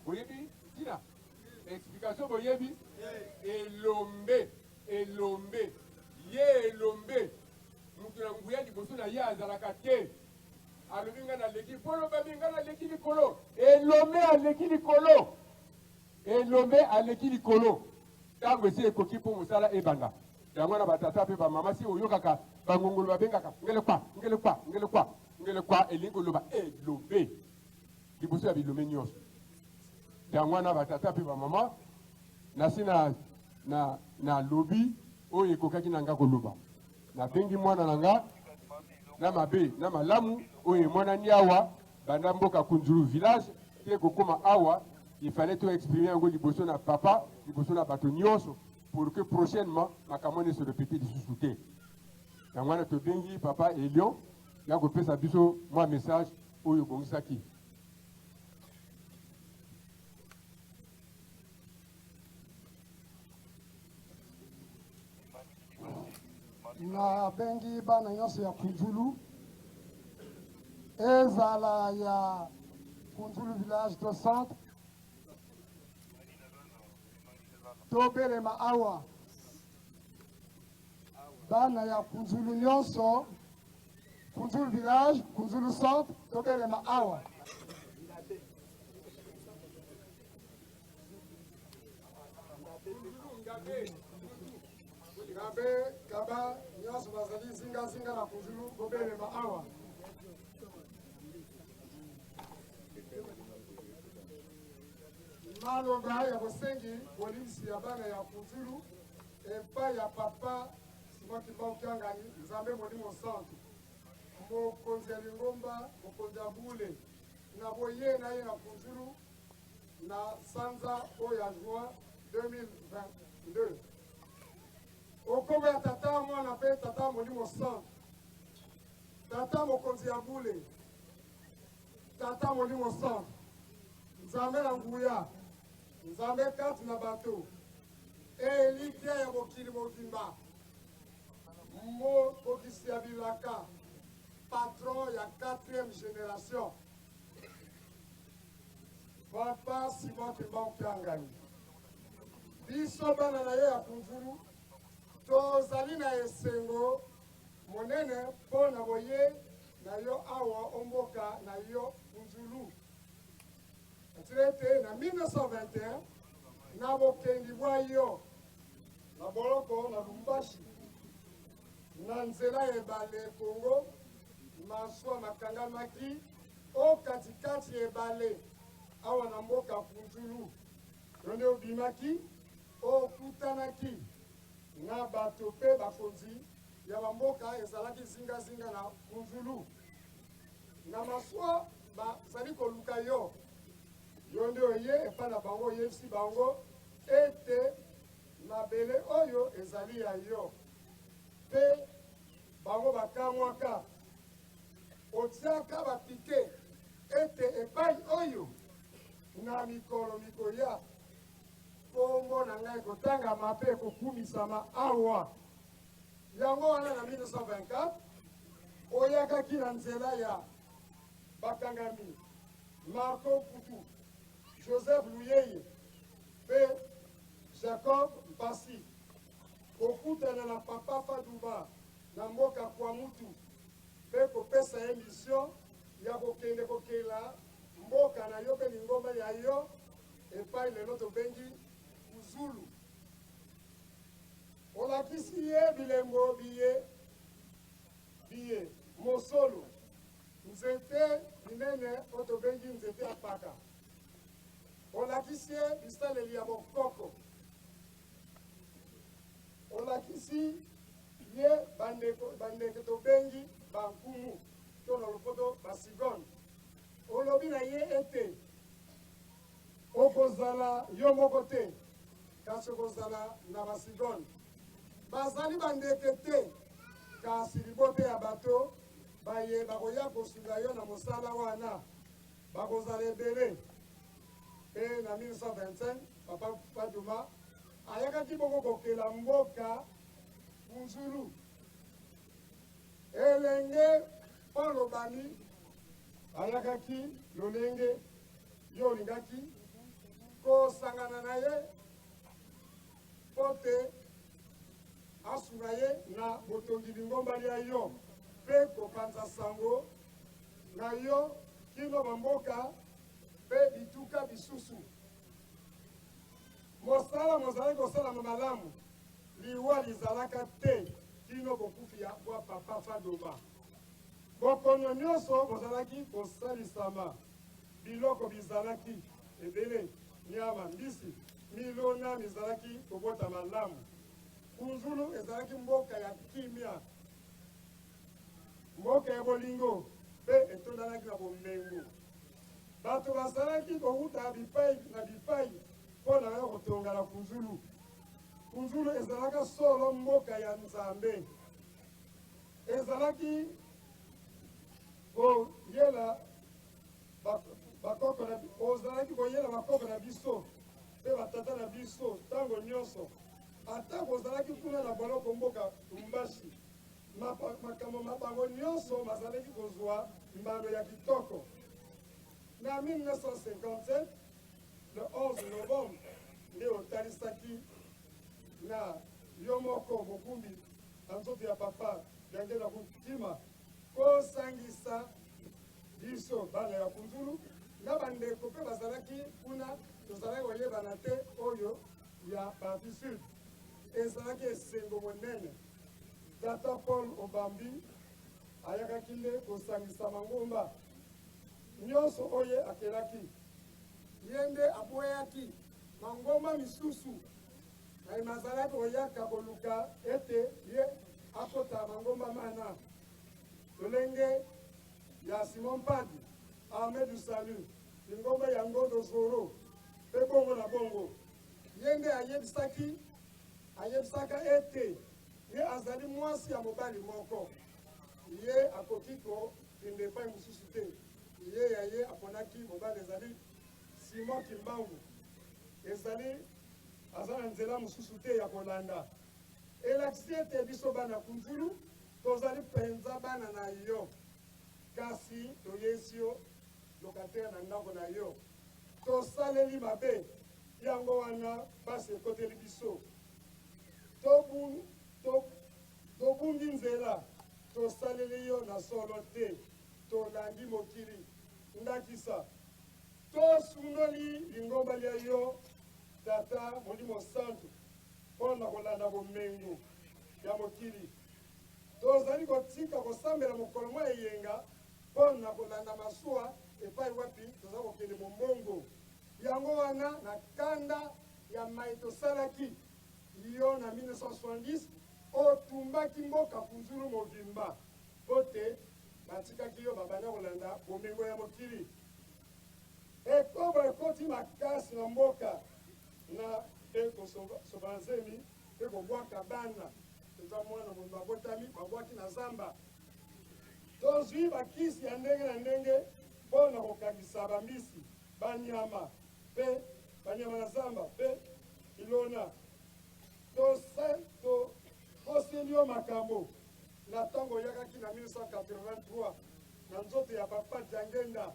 boyebi tina explication boyebi elombe ye elombe mutu na nguya liboso na ye azalaka te alobi nga naleki polo babi nga naleki likolo elombe aleki likolo ntango esi ekoki mpo mosala ebanda yango wana batata mpe bamama si oyokaka bangongolo babengaka ngelekwa elingi koloba elombe liboso ya bilombe nyonso yango wana batata mpe bamama nasi na lobi oyo ekokaki na nga koloba nabengi mwana na nga na mabe na malamu oyo emonani awa banda mboka Kunzulu village te kokoma awa il fallait to exprimer yango liboso na papa liboso na bato nyonso pour que prochainement makambo ne se répéter lisusu te yango wana tobengi papa Elion ya kopesa biso mwa message oyo ebongisaki nabengi bana nyonso ya Kunzulu ezala ya Kunzulu village to centre tobelema awa bana ya Kunzulu nyonso Kunzulu village Kunzulu centre tobelema awa Ngabe kaba nyonso bazali zinga na Kunzulu tobelema awa malonga ya bosengi polisi ya bana ya Kunzulu epai ya papa Simon Kimbangu Kiangani Nzambe Molimo Santu mokonzi ya Lingomba mokonzi ya Bule na boye na ye na Kunzulu na sanza oyo ya juin 2022 okombo ya tata mwana mpe tata Molimo Santu tata mokonzi ya Bule tata Molimo Santu Nzambe na nguya Nzambe kati na bato elite ya mokili mobimba mokokisi ya bilaka patron ya 4e génération papa Simon Kimbangu Kiangani biso bana na ye ya Kunzulu tozali na esengo monene mpo na boye na yo awa omboka na yo Kunzulu atirete na 1921 na bokendi bwa yo na boloko na Lumbashi na nzela ebale Kongo maswa makangamaki o katikati ebale awa na mboka Kunzulu yonde obimaki okutanaki na bato mpe bakonzi ya bamboka ezalaki zingazinga na Kunzulu na maswa bazali koluka yo yonde oye epa na bango oyebisi bango ete mabele oyo ezali ya yo mpe bango bakamwaka otiaka bapike ete epai oyo na mikolo mikoya kombo na ngai kotangama mpe ekokumisama awa yango wana na 1924 oyakaki na nzela ya bakangami Marco Putu Joseph Luyeye mpe Jacob Mpasi kokutana na papa Faduma na mboka kwa mutu mpe kopesa ye mission ya kokende kokela mboka na yo mpe lingomba ya yo epai lelo tobengi Kuzulu olakisi ye bilembo biye mosolo nzete minene oyo tobengi nzete ya paka olakisi ye bisaleli ya bokoko olakisi ye bandeko tobengi bankumu to na lopoto basigone olobi na ye ete okozala yo moko te kasi okozala na basigone bazali bandeke te kasi libote ya bato baye bakoya kosunga yo na mosala wana bakozala ebele mpe na 1925 papa Faduma ayakaki bongo kokela mboka Kunzulu elenge mpo lobani ayakaki lolenge yo olingaki kosangana na ye mpo te asunga ye na botongi lingombali ya yo mpe kopanza sango na yo kino bamboka mpe bituka bisusu mosala mozali kosalama malamu liwa lizalaka te kino bokufi ya bwa papa Faduma bokono nyonso bozalaki kosalisama biloko bizalaki ebele nyama mbisi milona mizalaki kobota malamu Kunzulu ezalaki mboka ya kimia mboka ya bolingo mpe etondanaki na bomengo bato bazalaki kowuta bipai na bipai mpo na yo kotonga na Kunzulu Kunzulu ezalaka solo mboka ya Nzambe ezalaki koyela bakoko na ozalaki koyela bakoko na biso mpe batata na biso ntango nyonso ata kozalaki kuna na boloko mboka Lumbashi makambo mabango nyonso bazalaki kozwa mbano ya kitoko na 1957 le 11 novembre nde otalisaki na yo moko mokumbi na nzoto ya papa yange na kotima kosangisa biso bana ya Kunzulu na bandeko mpe bazalaki kuna tozalaki koyebana te oyo ya parti sud ezalaki esengo monene tata Paul Obambi ayakaki nde kosangisa mangomba nyonso oyo akelaki ye nde aboyaki mangomba misusu na mazalaki koyaka koluka ete ye akota mangomba mana lolenge ya Simon Padi Armée du Salut lingomba ya Ngondo Zoro pe bongo na bongo yende ayebisaka ete ye azali mwasi ya mobali moko ye akoki kokende epai mosusu te ye aponaki mobali ezali Simon Kimbangu ezali aza na nzela mosusu te ya kolanda elakisi ete biso bana kunzulu tozali mpenza bana na yo kasi toyesi yo lokatere na ndako na yo tosaleli mabe yango wana basi ekoteli biso tobungi nzela tosaleli yo na solo te tolandi mokili ndakisa tosundoli lingomba lia yo tata molimo santu mpona kolanda bomengo ya mokili tozali kotika kosambela mokolo mwa eyenga mpona kolanda masuwa epai wapi toza kokende mombongo yango wana na kanda ya mai tosalaki yo na 1970 otumbaki mboka kunzulu mobimba po te batikaki yo babanda kolanda bomengo ya mokili ekobo ekoti makasi na mboka na mpe kosoba nzemi mpe kobwaka bana eza mwana mondo abotami babwaki na zamba tozwi bakisi ya ndenge na ndenge mpona kokangisa bambisi banyama mpe banyama na zamba mpe ilona toseli yo makambo na ntango oyakaki na 1983 na nzoto ya papa Jangenda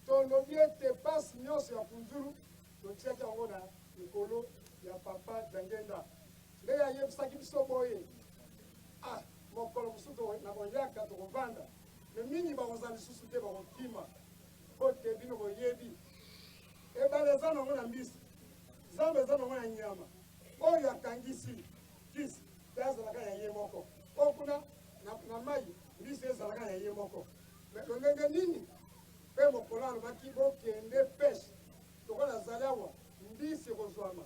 tolobi ete pasi nyonso ya kunzulu totiaki yango na likolo ya papa Jangenda nde ayebisaki biso boye mokolo mosusu na koyaka tokovanda me mingi bakozala lisusu te bakokima po te bino boyebi ebale eza nango na mbisi zamba eza nango na nyama oyo akangisi kisi te azalaka ya ye moko oyo kuna na mai mbisi ezalaka ya ye moko lolenge nini mpe mokolo alobaki bokende peshe tokola azali awa mbisi ekozwama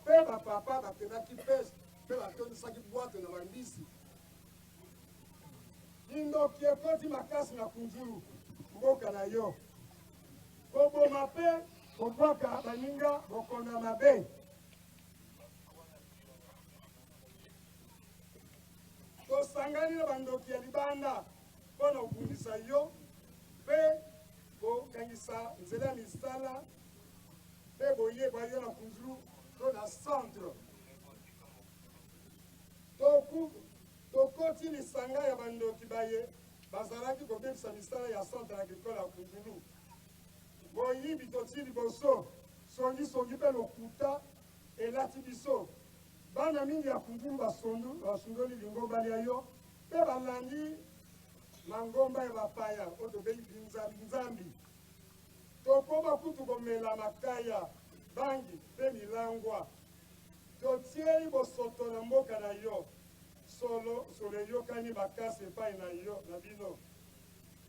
mpe bapapa bakendaki peshe mpe batondisaki bwate na bambisi lindoki ekoti makasi na kunzulu mboka na yo koboma mpe kobwaka baninga bokonda mabe tosangani na bandoki ya libanda mpona kobundisa yo mpe kokangisa nzela ya misala mpe boyeba yo na kunzulu to na centre tokoti lisanga ya bandoki baye bazalaki kobebisa misala ya centre agricole ya kunzulu boyibi toti liboso songisongi mpe lokuta elati biso bana mingi ya kunzulu basundoli lingomba lia yo mpe balandi mangomba ya bapaya oyo tobengi nzambi tokoma kutu komela makaya bangi mpe milangwa totieli bosoto na mboka na yo solo eyokani makasi epai na yo na bino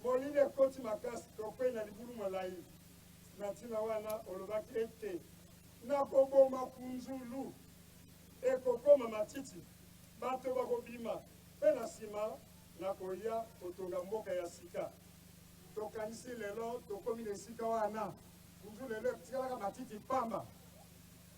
molili ekoti makasi tokwei na libulu molai na ntina wana olobaki ete nakoboma kunzulu ekokoma matiti bato bakobima mpe na nsima nakoya kotonga mboka ya sika tokanisi lelo tokomi na esika wana kunzulu lelo etikalaka matiti pamba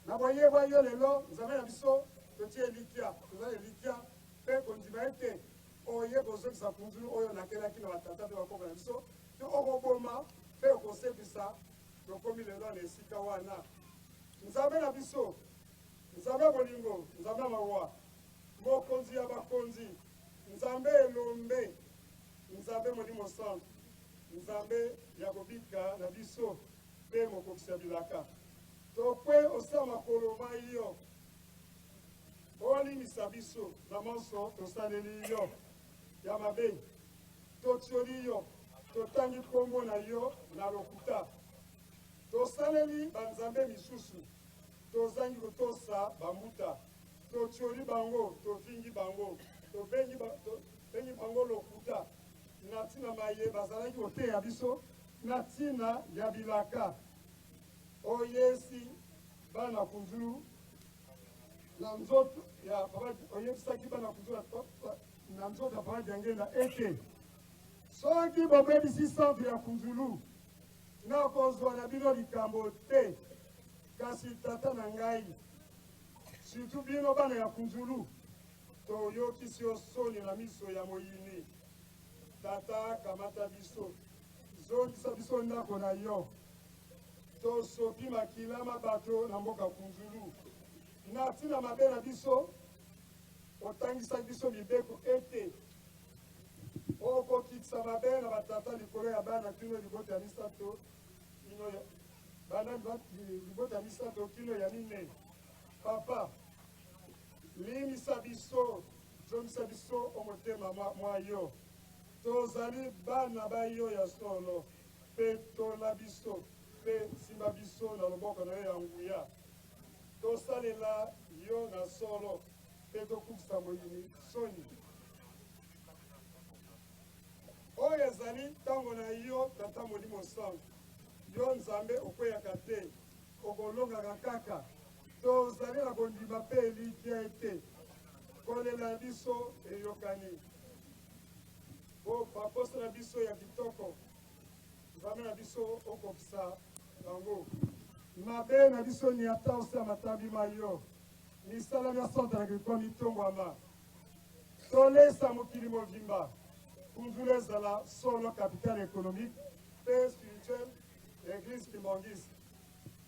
na boyebwa yo lelo nzambe na biso totie elikya tozali elikya mpe kondima ete oye kozokisa kunzulu oyo nakelaki na batata mpe bakoko na biso mpe okoboma mpe okosepisa tokomi lelo na esika wana nzambe na biso nzambe bolingo nzambe mawa mokonzi ya bakonzi nzambe elombe nzambe molimo santu nzambe ya kobika na biso mpe mokokisi ya bilaka tokwe osala makolo mai yo olimisa biso na monso tosaleli yo ya mabe totioli yo totangi nkombo na yo na lokuta tosaleli banzambe misusu tozangi kotosa bambuta totioli bango tovingi bango tobengi bango lokuta na ntina maye bazalaki koteya biso na ntina ya bilaka oyesi bana kunzulu na nzoto ya papa oyebisaki bana kuzula na nzoto ya papa Jangenda ete soki bobebisi centre ya Kunzulu nakozwa na bino likambo te, kasi tata na ngai surtout bino bana ya Kunzulu toyokisi yo soni na miso ya moyini. Tata kamata biso zongisa biso ndako na yo tosopi makilama bato na mboka Kunzulu na ntina mabe na biso otangisa biso mibeko ete okokitisa mabe na batata likolo ya bana kino libota ya misato kino ya bana libota ya misato kino ya minene. Papa limisa biso zongisa biso omotema mwa yo tozali bana bayo ya solo mpe tola biso mpe simba biso na loboko na yo ya nguya tosalela yo na solo mpe tokukisa moyini soni oyo ezali ntango na yo tata molimo sango yo nzambe okweyaka te okolongaka kaka tozali na kondima mpe elikya ete kolela biso eyokani baposa na biso ya kitoko nzambe na biso okokisa yango mabe na biso ni ata osa matambi mayo misalami ya centre agricole mitongwama tolesa mokili mobimba Kunzulu ezala solo capitale économique mpe spirituel église kimongisi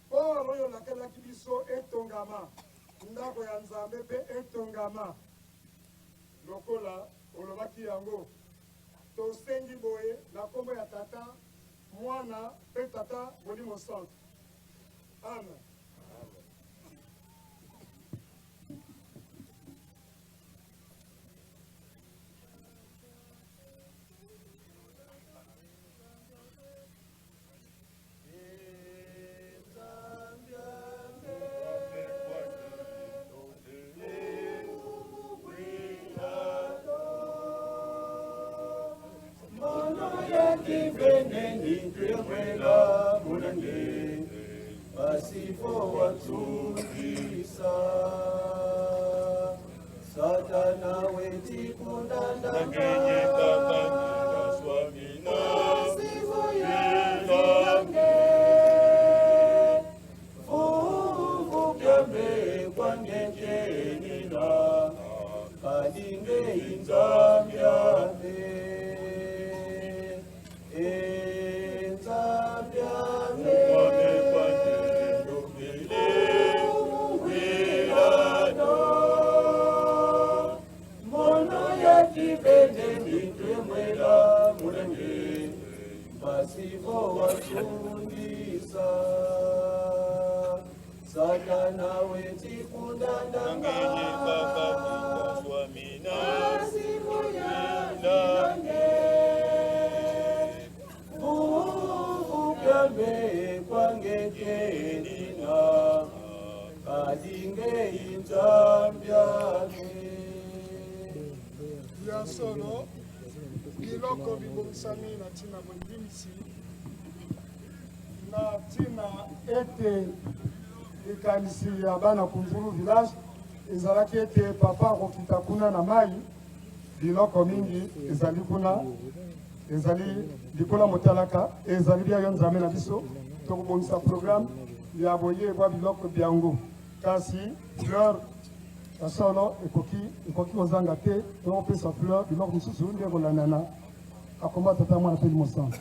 port oyo lakelaki biso etongama ndako ya nzambe mpe etongama lokola olobaki yango tosengi boye na kombo ya tata mwana mpe tata molimo centre. Amen. Basifo watundisa Satana weti kundanda Nangenye kakanyika swamina Basifo yatinange Fufu kyambe kwa ngenje nina Kadinge inzamyame Basifo watundisa Satana weti kundanda Nangenye kakanyika swamina Basifo yatinange Fufukyame kwangeke nina Kadinge inzambyame ya solo biloko bibongisami na ntina bondimisi na ntina ete likanisi ya bana Kunzulu village ezalaki ete papa akokita kuna na mai biloko mingi ezali kuna ezali likola motalaka ezali bia yo nzambe na biso tokobongisa programme ya boyebwa biloko byango kasi fleur ya solo ekoki kozanga te tokopesa fleur biloko mosusu nde kolandana akomba tata mwana mpe limosango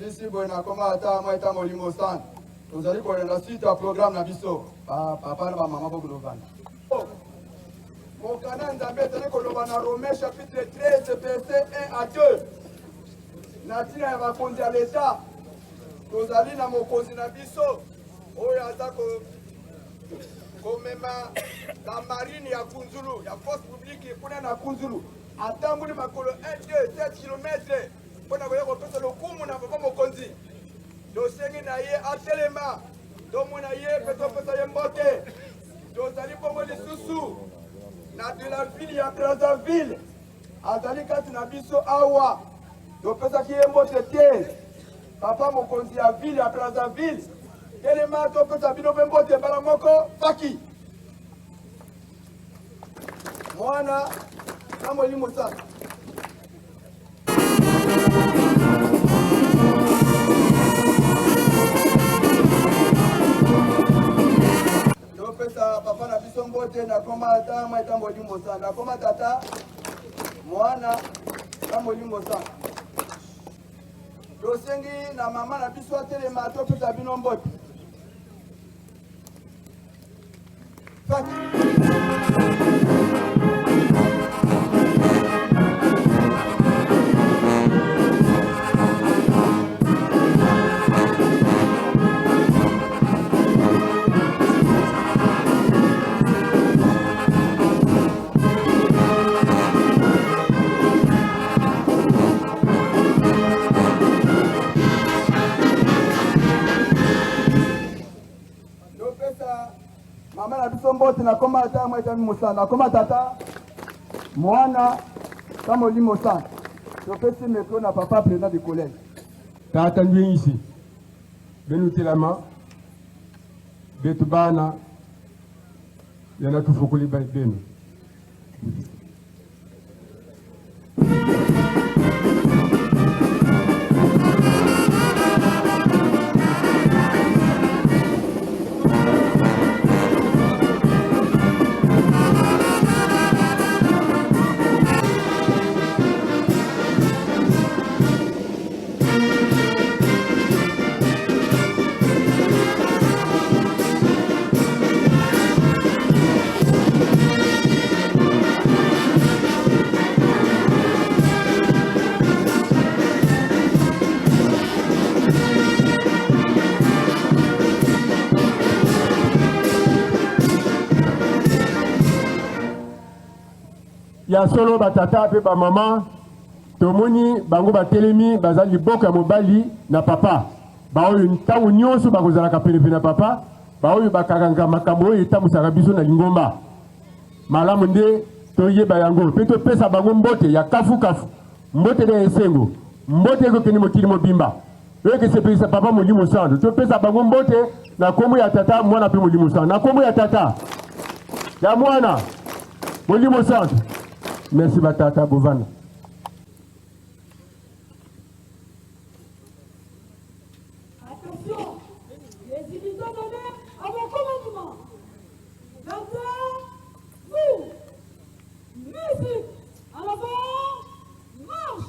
Ici, boy, na koma ata moi ta molimo san. Tozali kolanda suite ya programme na biso. Papa na mama bokulo bana. Mokana Nzambe tene koloba na Romains chapitre 13 verset 1 à 2. Natina ya bakonzi ya l'État. Tozali na mokonzi na biso oyo aza komema na marine ya Kunzulu, ya force publique kuna na Kunzulu. Atambuli makolo 1 2 7 km. Pona koya kopesa lokumu na papa mokonzi. Dosengi na ye atelema. Domo na ye peto pesa ye mbote. Dozali bongo lisusu na de la ville ya Brazzaville. Azali kati na biso awa. Dopesa ki ye mbote te. Papa mokonzi ya ville ya Brazzaville. Telema topesa bino pe mbote bala moko faki. Mwana na molimo sana. Pesa papa na biso mbote na koma ata maita molimo sana na koma tata mwana na molimo sana dosengi na mama na biso atelema to pesa bino mbote mama na biso mbote na koma ata maita musana na koma tata mwana na molimo sana topesi meko na papa président du collège tata ndwi ici benutilama betu bana yana tufukuli benu ya solo batata pe ba mama tomoni bango batelemi baza liboko ya mobali na papa baoyo ntango nyonso bakozalaka pene na papa baoyo bakakanga makambo oyo etambwisaka biso na lingomba malamu nde toyeba yango mpe topesa bango mbote ya kafu mbote na esengo mbote ekokende mokili mobimba oyo ekesepelisa papa molimo santu topesa bango mbote na kombo ya tata mwana mpe molimo santu na kombo ya tata ya mwana molimo santu. Merci Batata Bovana. Attention, les immitants d'honneur à mon commandement. Danseur, vous, musique, en avant, marche.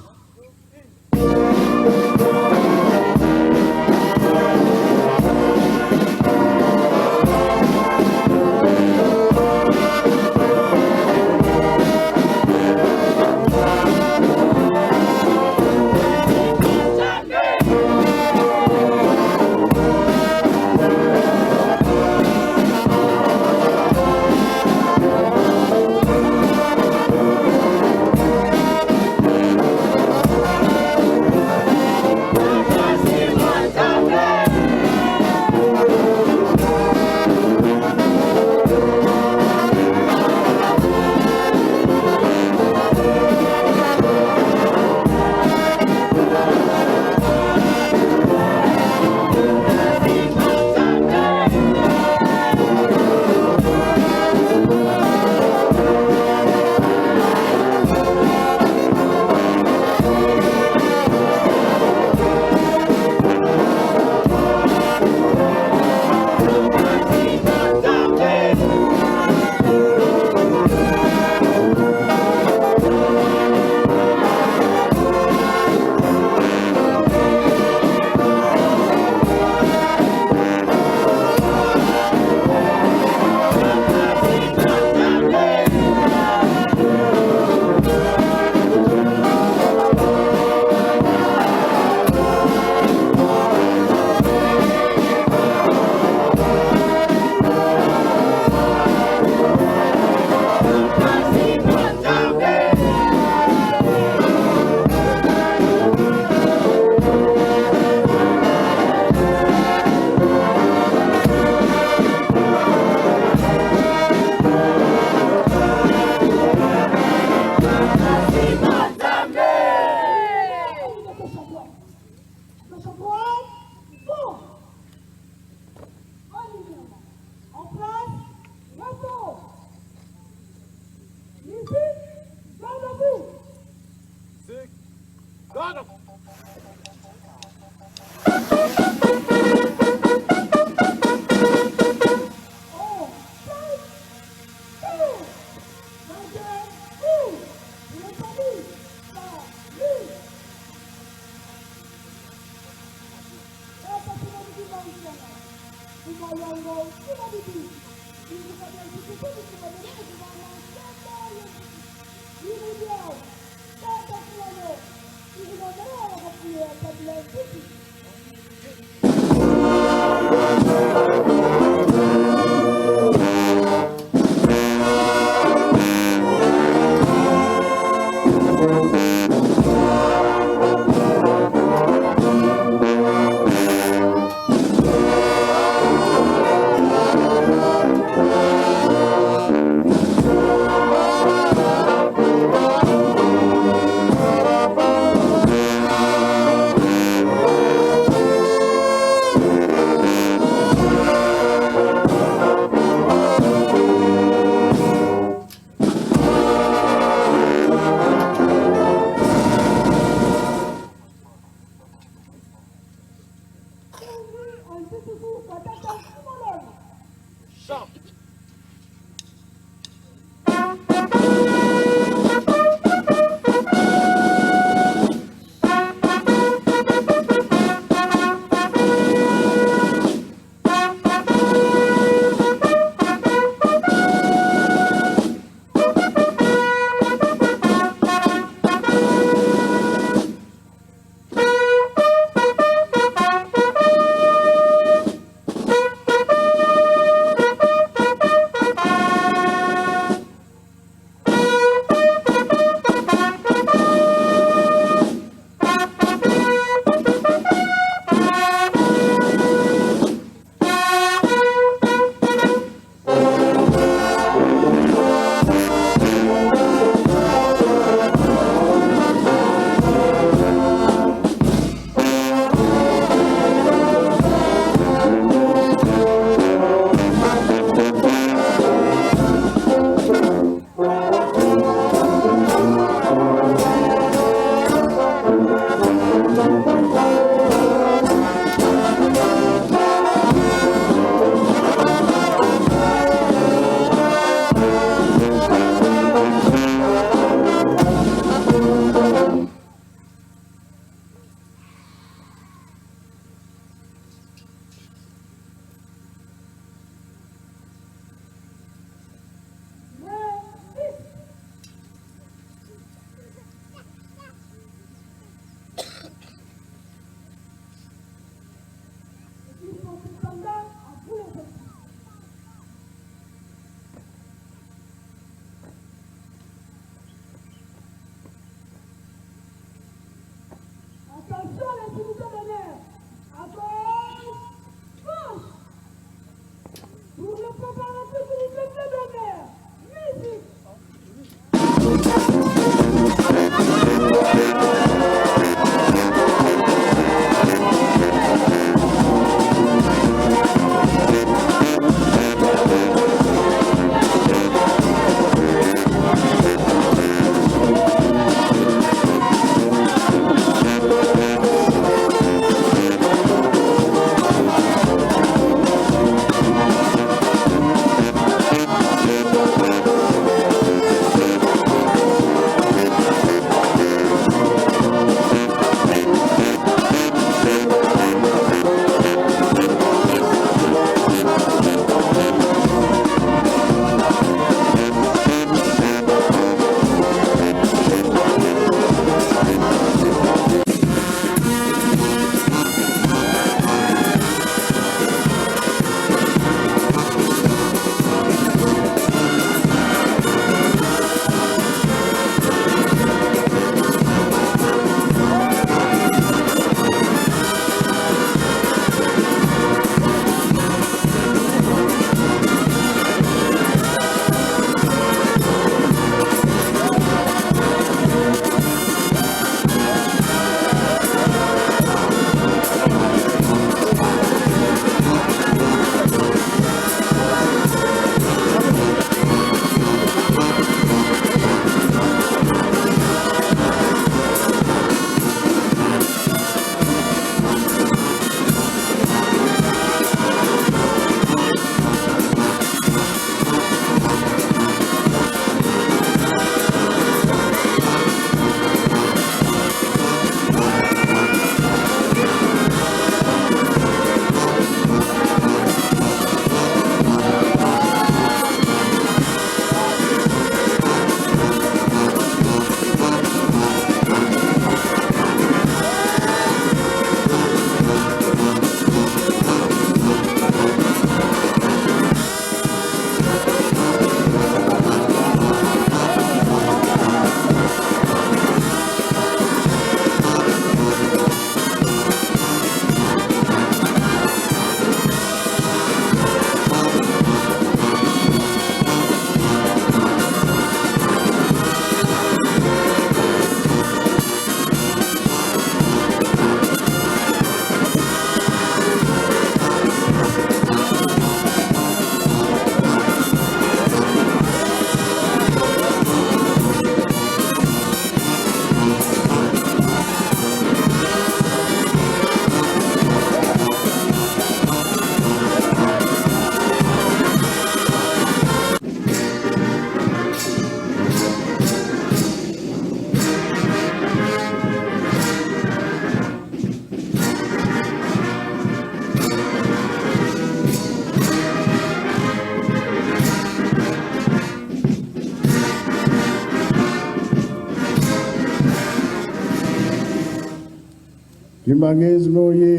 Kimbangisme oye!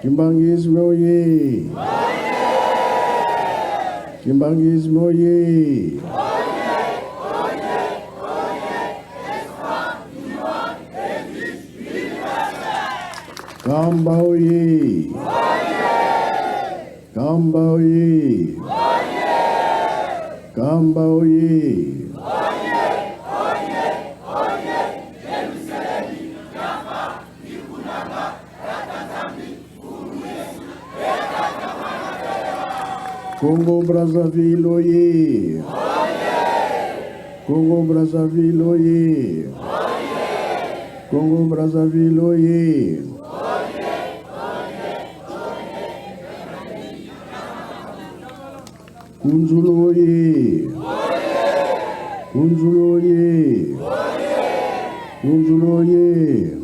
Kimbangisme oye! Kimbangisme oye! Kamba oye! Kamba oye! Kamba oye! Congo Brazzaville oye! Congo Brazzaville oye! Congo Brazzaville oye! Kunzulu oye! Kunzulu oye! Kunzulu oye!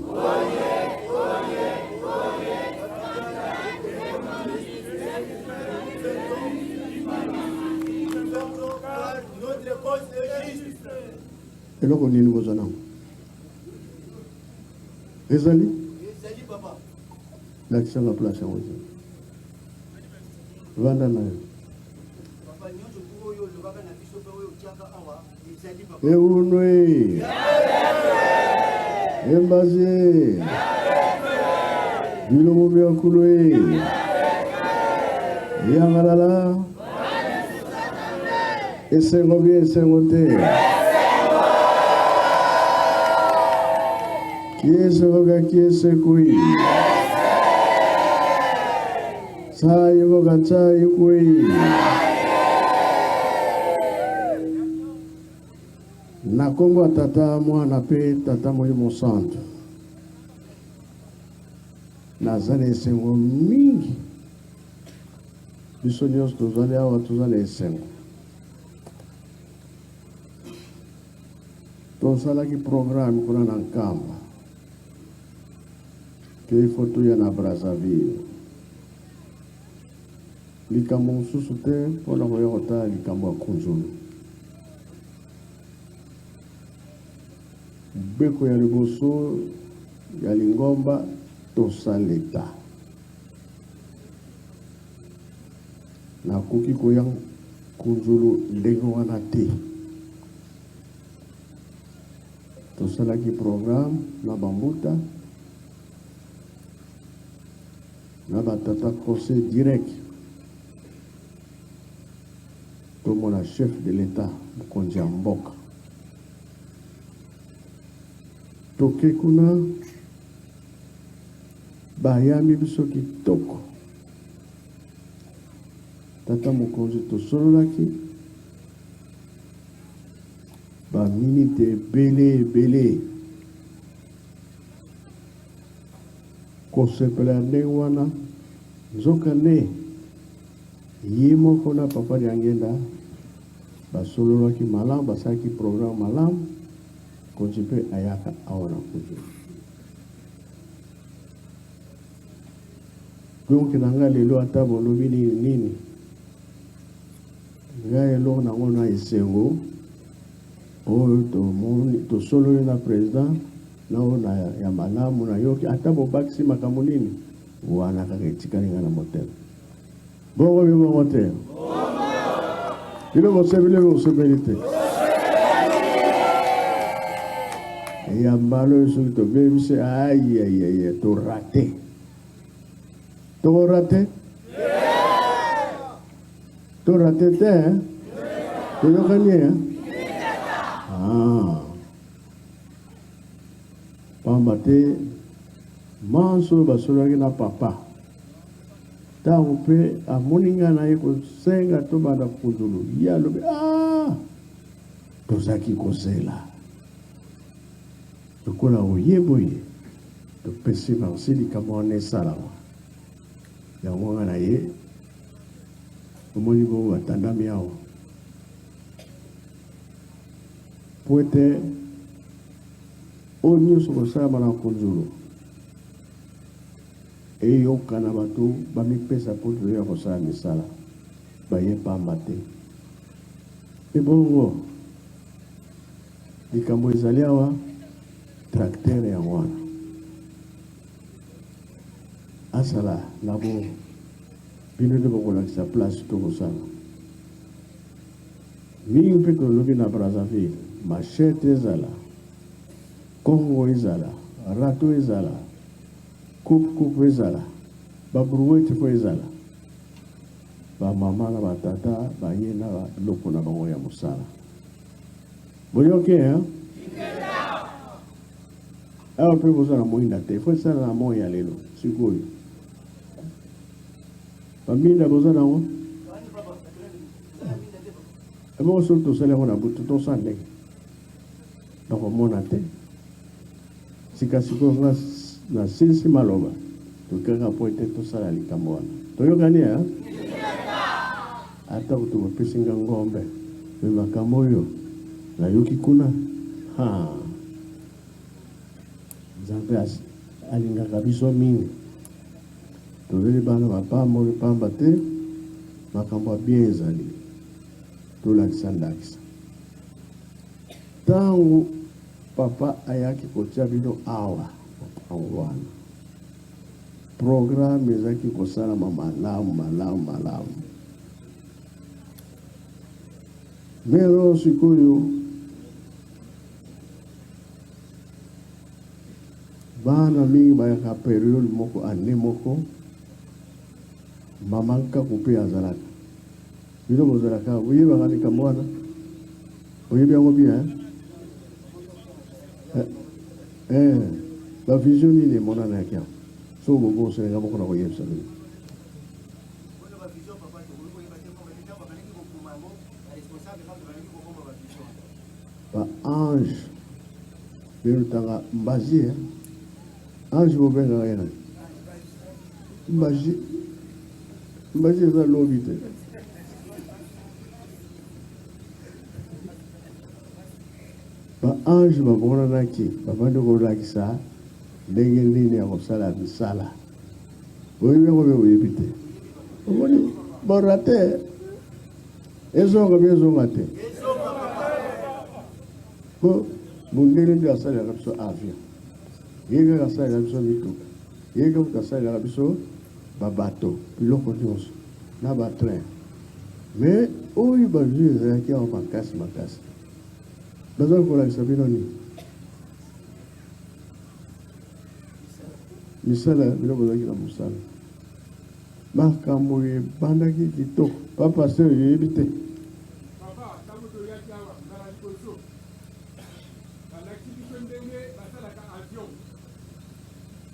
eloko nini boza nango ezali lakisanga place yango ezali vanda na yo eunwe embazie bilomo byankulu yangalala esengo bie esengo te kiese voga kiese kui sai voga sai kui na Kongo tata mwana pe tata Molimo Santo nazali esengo mingi biso nyonso tozali awa tozali esengo tosalaki programme kuna na Nkamba ke foto ya na Brazzaville likambo mosusu te mpona koya kotala likambo ya Kunzulu beko ya liboso ya Lingomba tosaleta nakoki koya Kunzulu ndenge wana te tosalaki programme na bambuta na batata conseil direct tomona chef de l'état mokonzi ya mboka toke kuna bayambi biso kitoko tata mokonzi tosololaki baminite ebele kosepela ndenge wana nzoka ne ye moko na papa Diangenda basololaki malamu basalaki programme malamu konzi mpe ayaka awa na Kunzulu donc na nga lelo ata bolobi nini ngai eloko nango na esengo oyo tosololi na président nao na ya malamu na yoki ata bobakisi makambo nini wana kaka etikali nga na motema bongo bibongo te biloko osepeli te ya mbalo oyo soki tobebise ayayaya torate tokorate torate te toyokanie pamba te manso oyo basololaki na papa ntango mpe amoni nga na ye kosenga tobanda Kunzulu ye alobi tozalaki kozela lokola oyeboye topesi merci likambo wana esalama yango nga na ye omoni bongo batandami awa po ete oyo nyonso kosalama na Kunzulu eyokana bato bamipesa po toya kosala misala baye pamba te ebongo likambo ezali awa tracteur ya wana asala nabo bino nde bakolakisa place tokosala mingi mpe tolobi na Brazzaville machete ezala kongo ezala rato ezala coupe ezala babrouette fo ezala bamama na batata baye na biloko na bango ya mosala boyoke awa mpe bozala moyinda te fo esala na moya lelo sikoyo baminda boza nango ebongo soki tosali yango na butu tosala ndenge nakomona te sikasikoyo na silisi maloba tokaka po ete tosala likambo wana toyokani ata kutu bapesi nga ngombe me makambo oyo nayoki kuna nzambe alingaka biso mingi tozeli bana bapamba pamba te makambo ya bien ezali tolakisa ndakisa ntango papa ayaki kotia bino awa mopango wana programe ezalaki kosalama malamu lero sikoyo bana mingi bayaka periode moko ane moko mama nkaku mpe azalaka bino bozalaka boyebaka likambo wana oyebi yango bia bavision nini emonanaki yango so boboselenga moko na koyebisa bino baange belutanga mbazi ange bobengaka ye nani mbazi eza lobi te baange bamonanaki bafandi kolakisa ndenge nini ya kosala misala oyebi yango mpe oyebi te omoni bora te ezonga mpe ezonga te po mundele nde asalelaka biso avion ye kaka asalelaka biso mituka ye kaka asalelaka biso babato biloko nyonso na batrain me oyo bavie ezalaki awa makasi baza kolakisa bino nini misala biloko ezalaki na mosala makambo ebandaki kitoko papa se oyebi te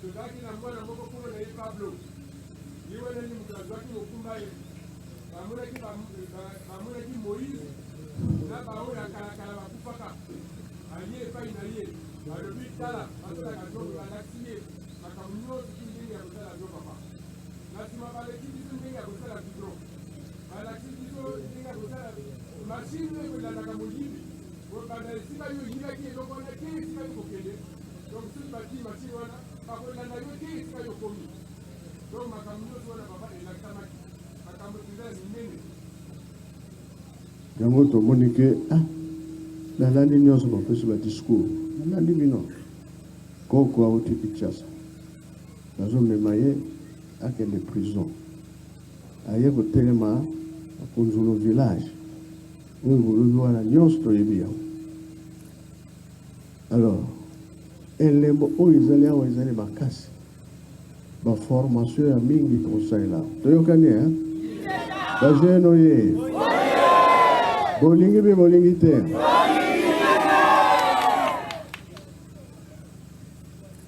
tozalaki na mwana moko kuna na ye Pablo ye wana ni moto azwaki mokumba ye bamonaki Moïse na baoyo ya kalakala bakufaka aye epai na ye balobi tala basalaka nzoto balakisi ye makambo nyonso ti ndenge ya kosala byo papa na nsima baleki biso ndenge ya kosala bidron balakisi biso ndenge ya kosala mashine oyo elandaka moyibi banda esika yo oyibaki eloko wana te esika yo kokende donc soki bati mashine wana bakolanda yo te esika yo komi donc makambo nyonso wana papa elakisamaki makambo eza minene yango tomoni ke nalandi nyonso bapesi badiscours nalandi bino koko auti Kinshasa nazomema ye akende prison aye kotelema akonzolo village oyo bolobi wana nyonso toyebi yango alors elembo oyo ezali awa ezali makasi baformation ya mingi tokosalela toyokani bajene oye bolingi mpe bolingi te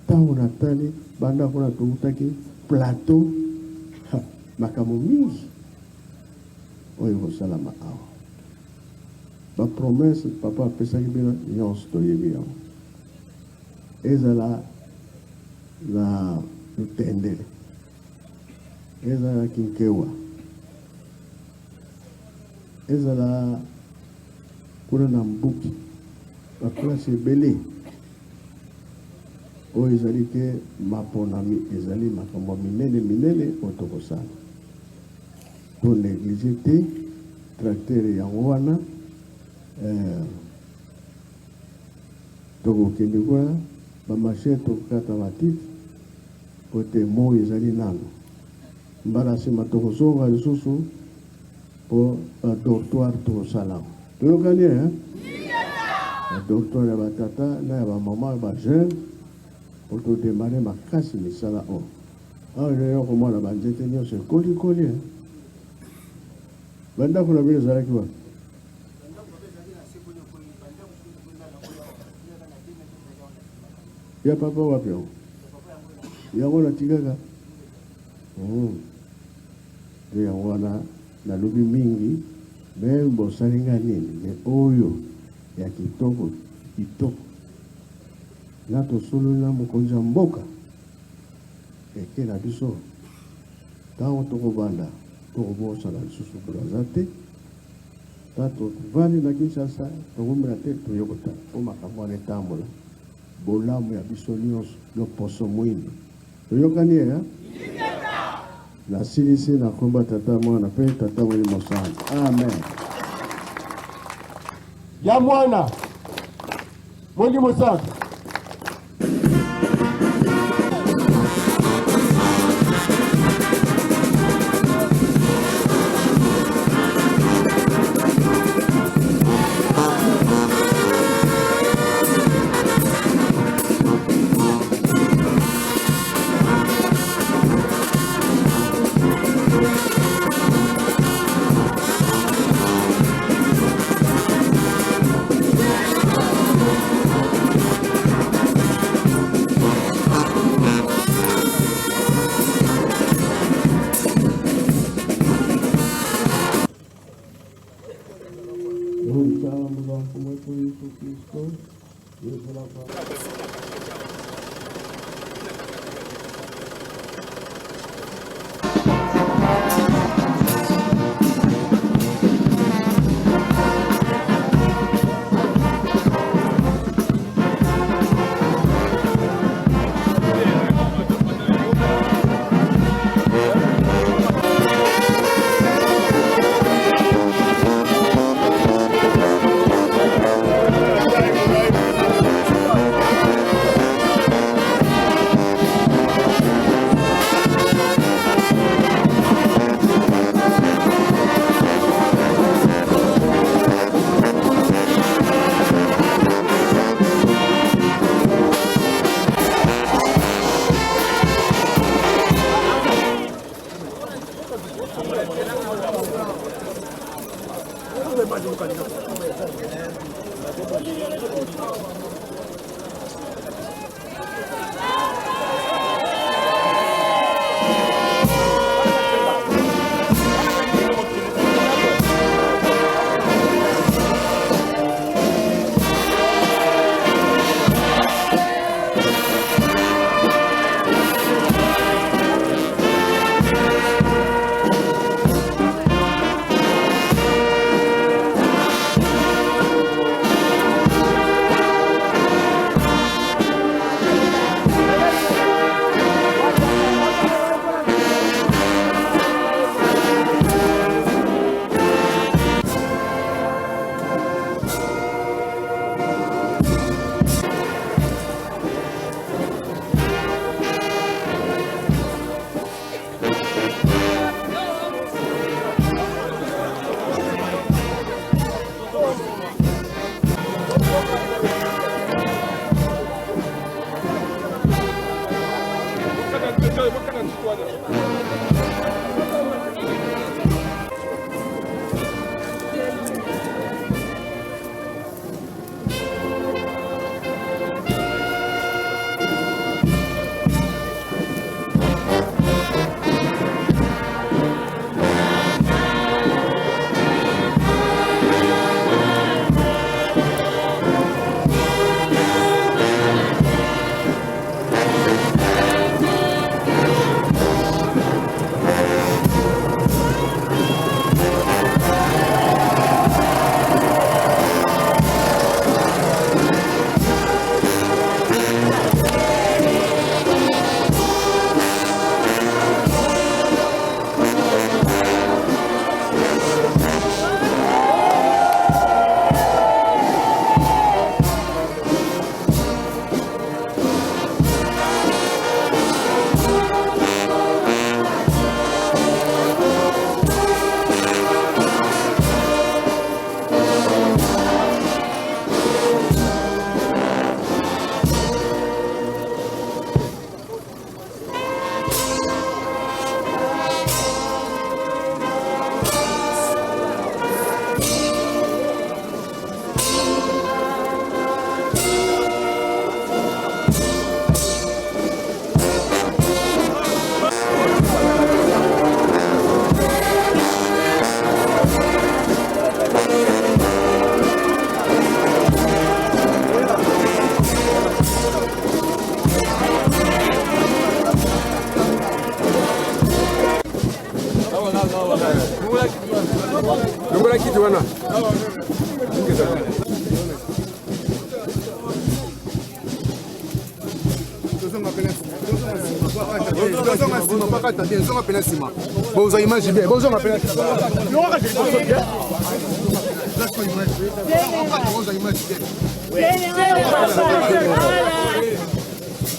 ntango natali banda kuna toutaki plateau makambo mingi oyo kosalama awa bapromese papa apesaki bino nyonso toyebi yango ezala na lutendele ezala kinkewa ezala kuna na mbuki baplace ebele oyo ezali ke maponami ezali makambo minene oyo tokosala to néglige te tracteur yango wana tokokende kuna bamache tokata matiti po te moi ezali nano mbala nsima tokozonga lisusu po badortoire tokosala toyokani badortoire ya batata na ya bamama ya bajeune po todemare makasi misala o awa lelo komona banzete nyonso ekolikoli bandako na bino ezalaki wapi ya papa wapi yango yango natikaka nde yango wana nalobi mingi me bosalinga nini me oyo ya kitoko kitoko na tosololi na mokonzi ya mboka eke na biso ntango tokobanda tokobosana lisusu bolaza te ta tovandi na kinshasa tongomela te toyokota mpo makambo wana etambola bolamu ya biso nyonso yo poso mwini toyokani ya nasilisi nakomba tata mwana mpe tata mwini mosana amen ya mwana mwini mosana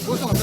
Bonjour,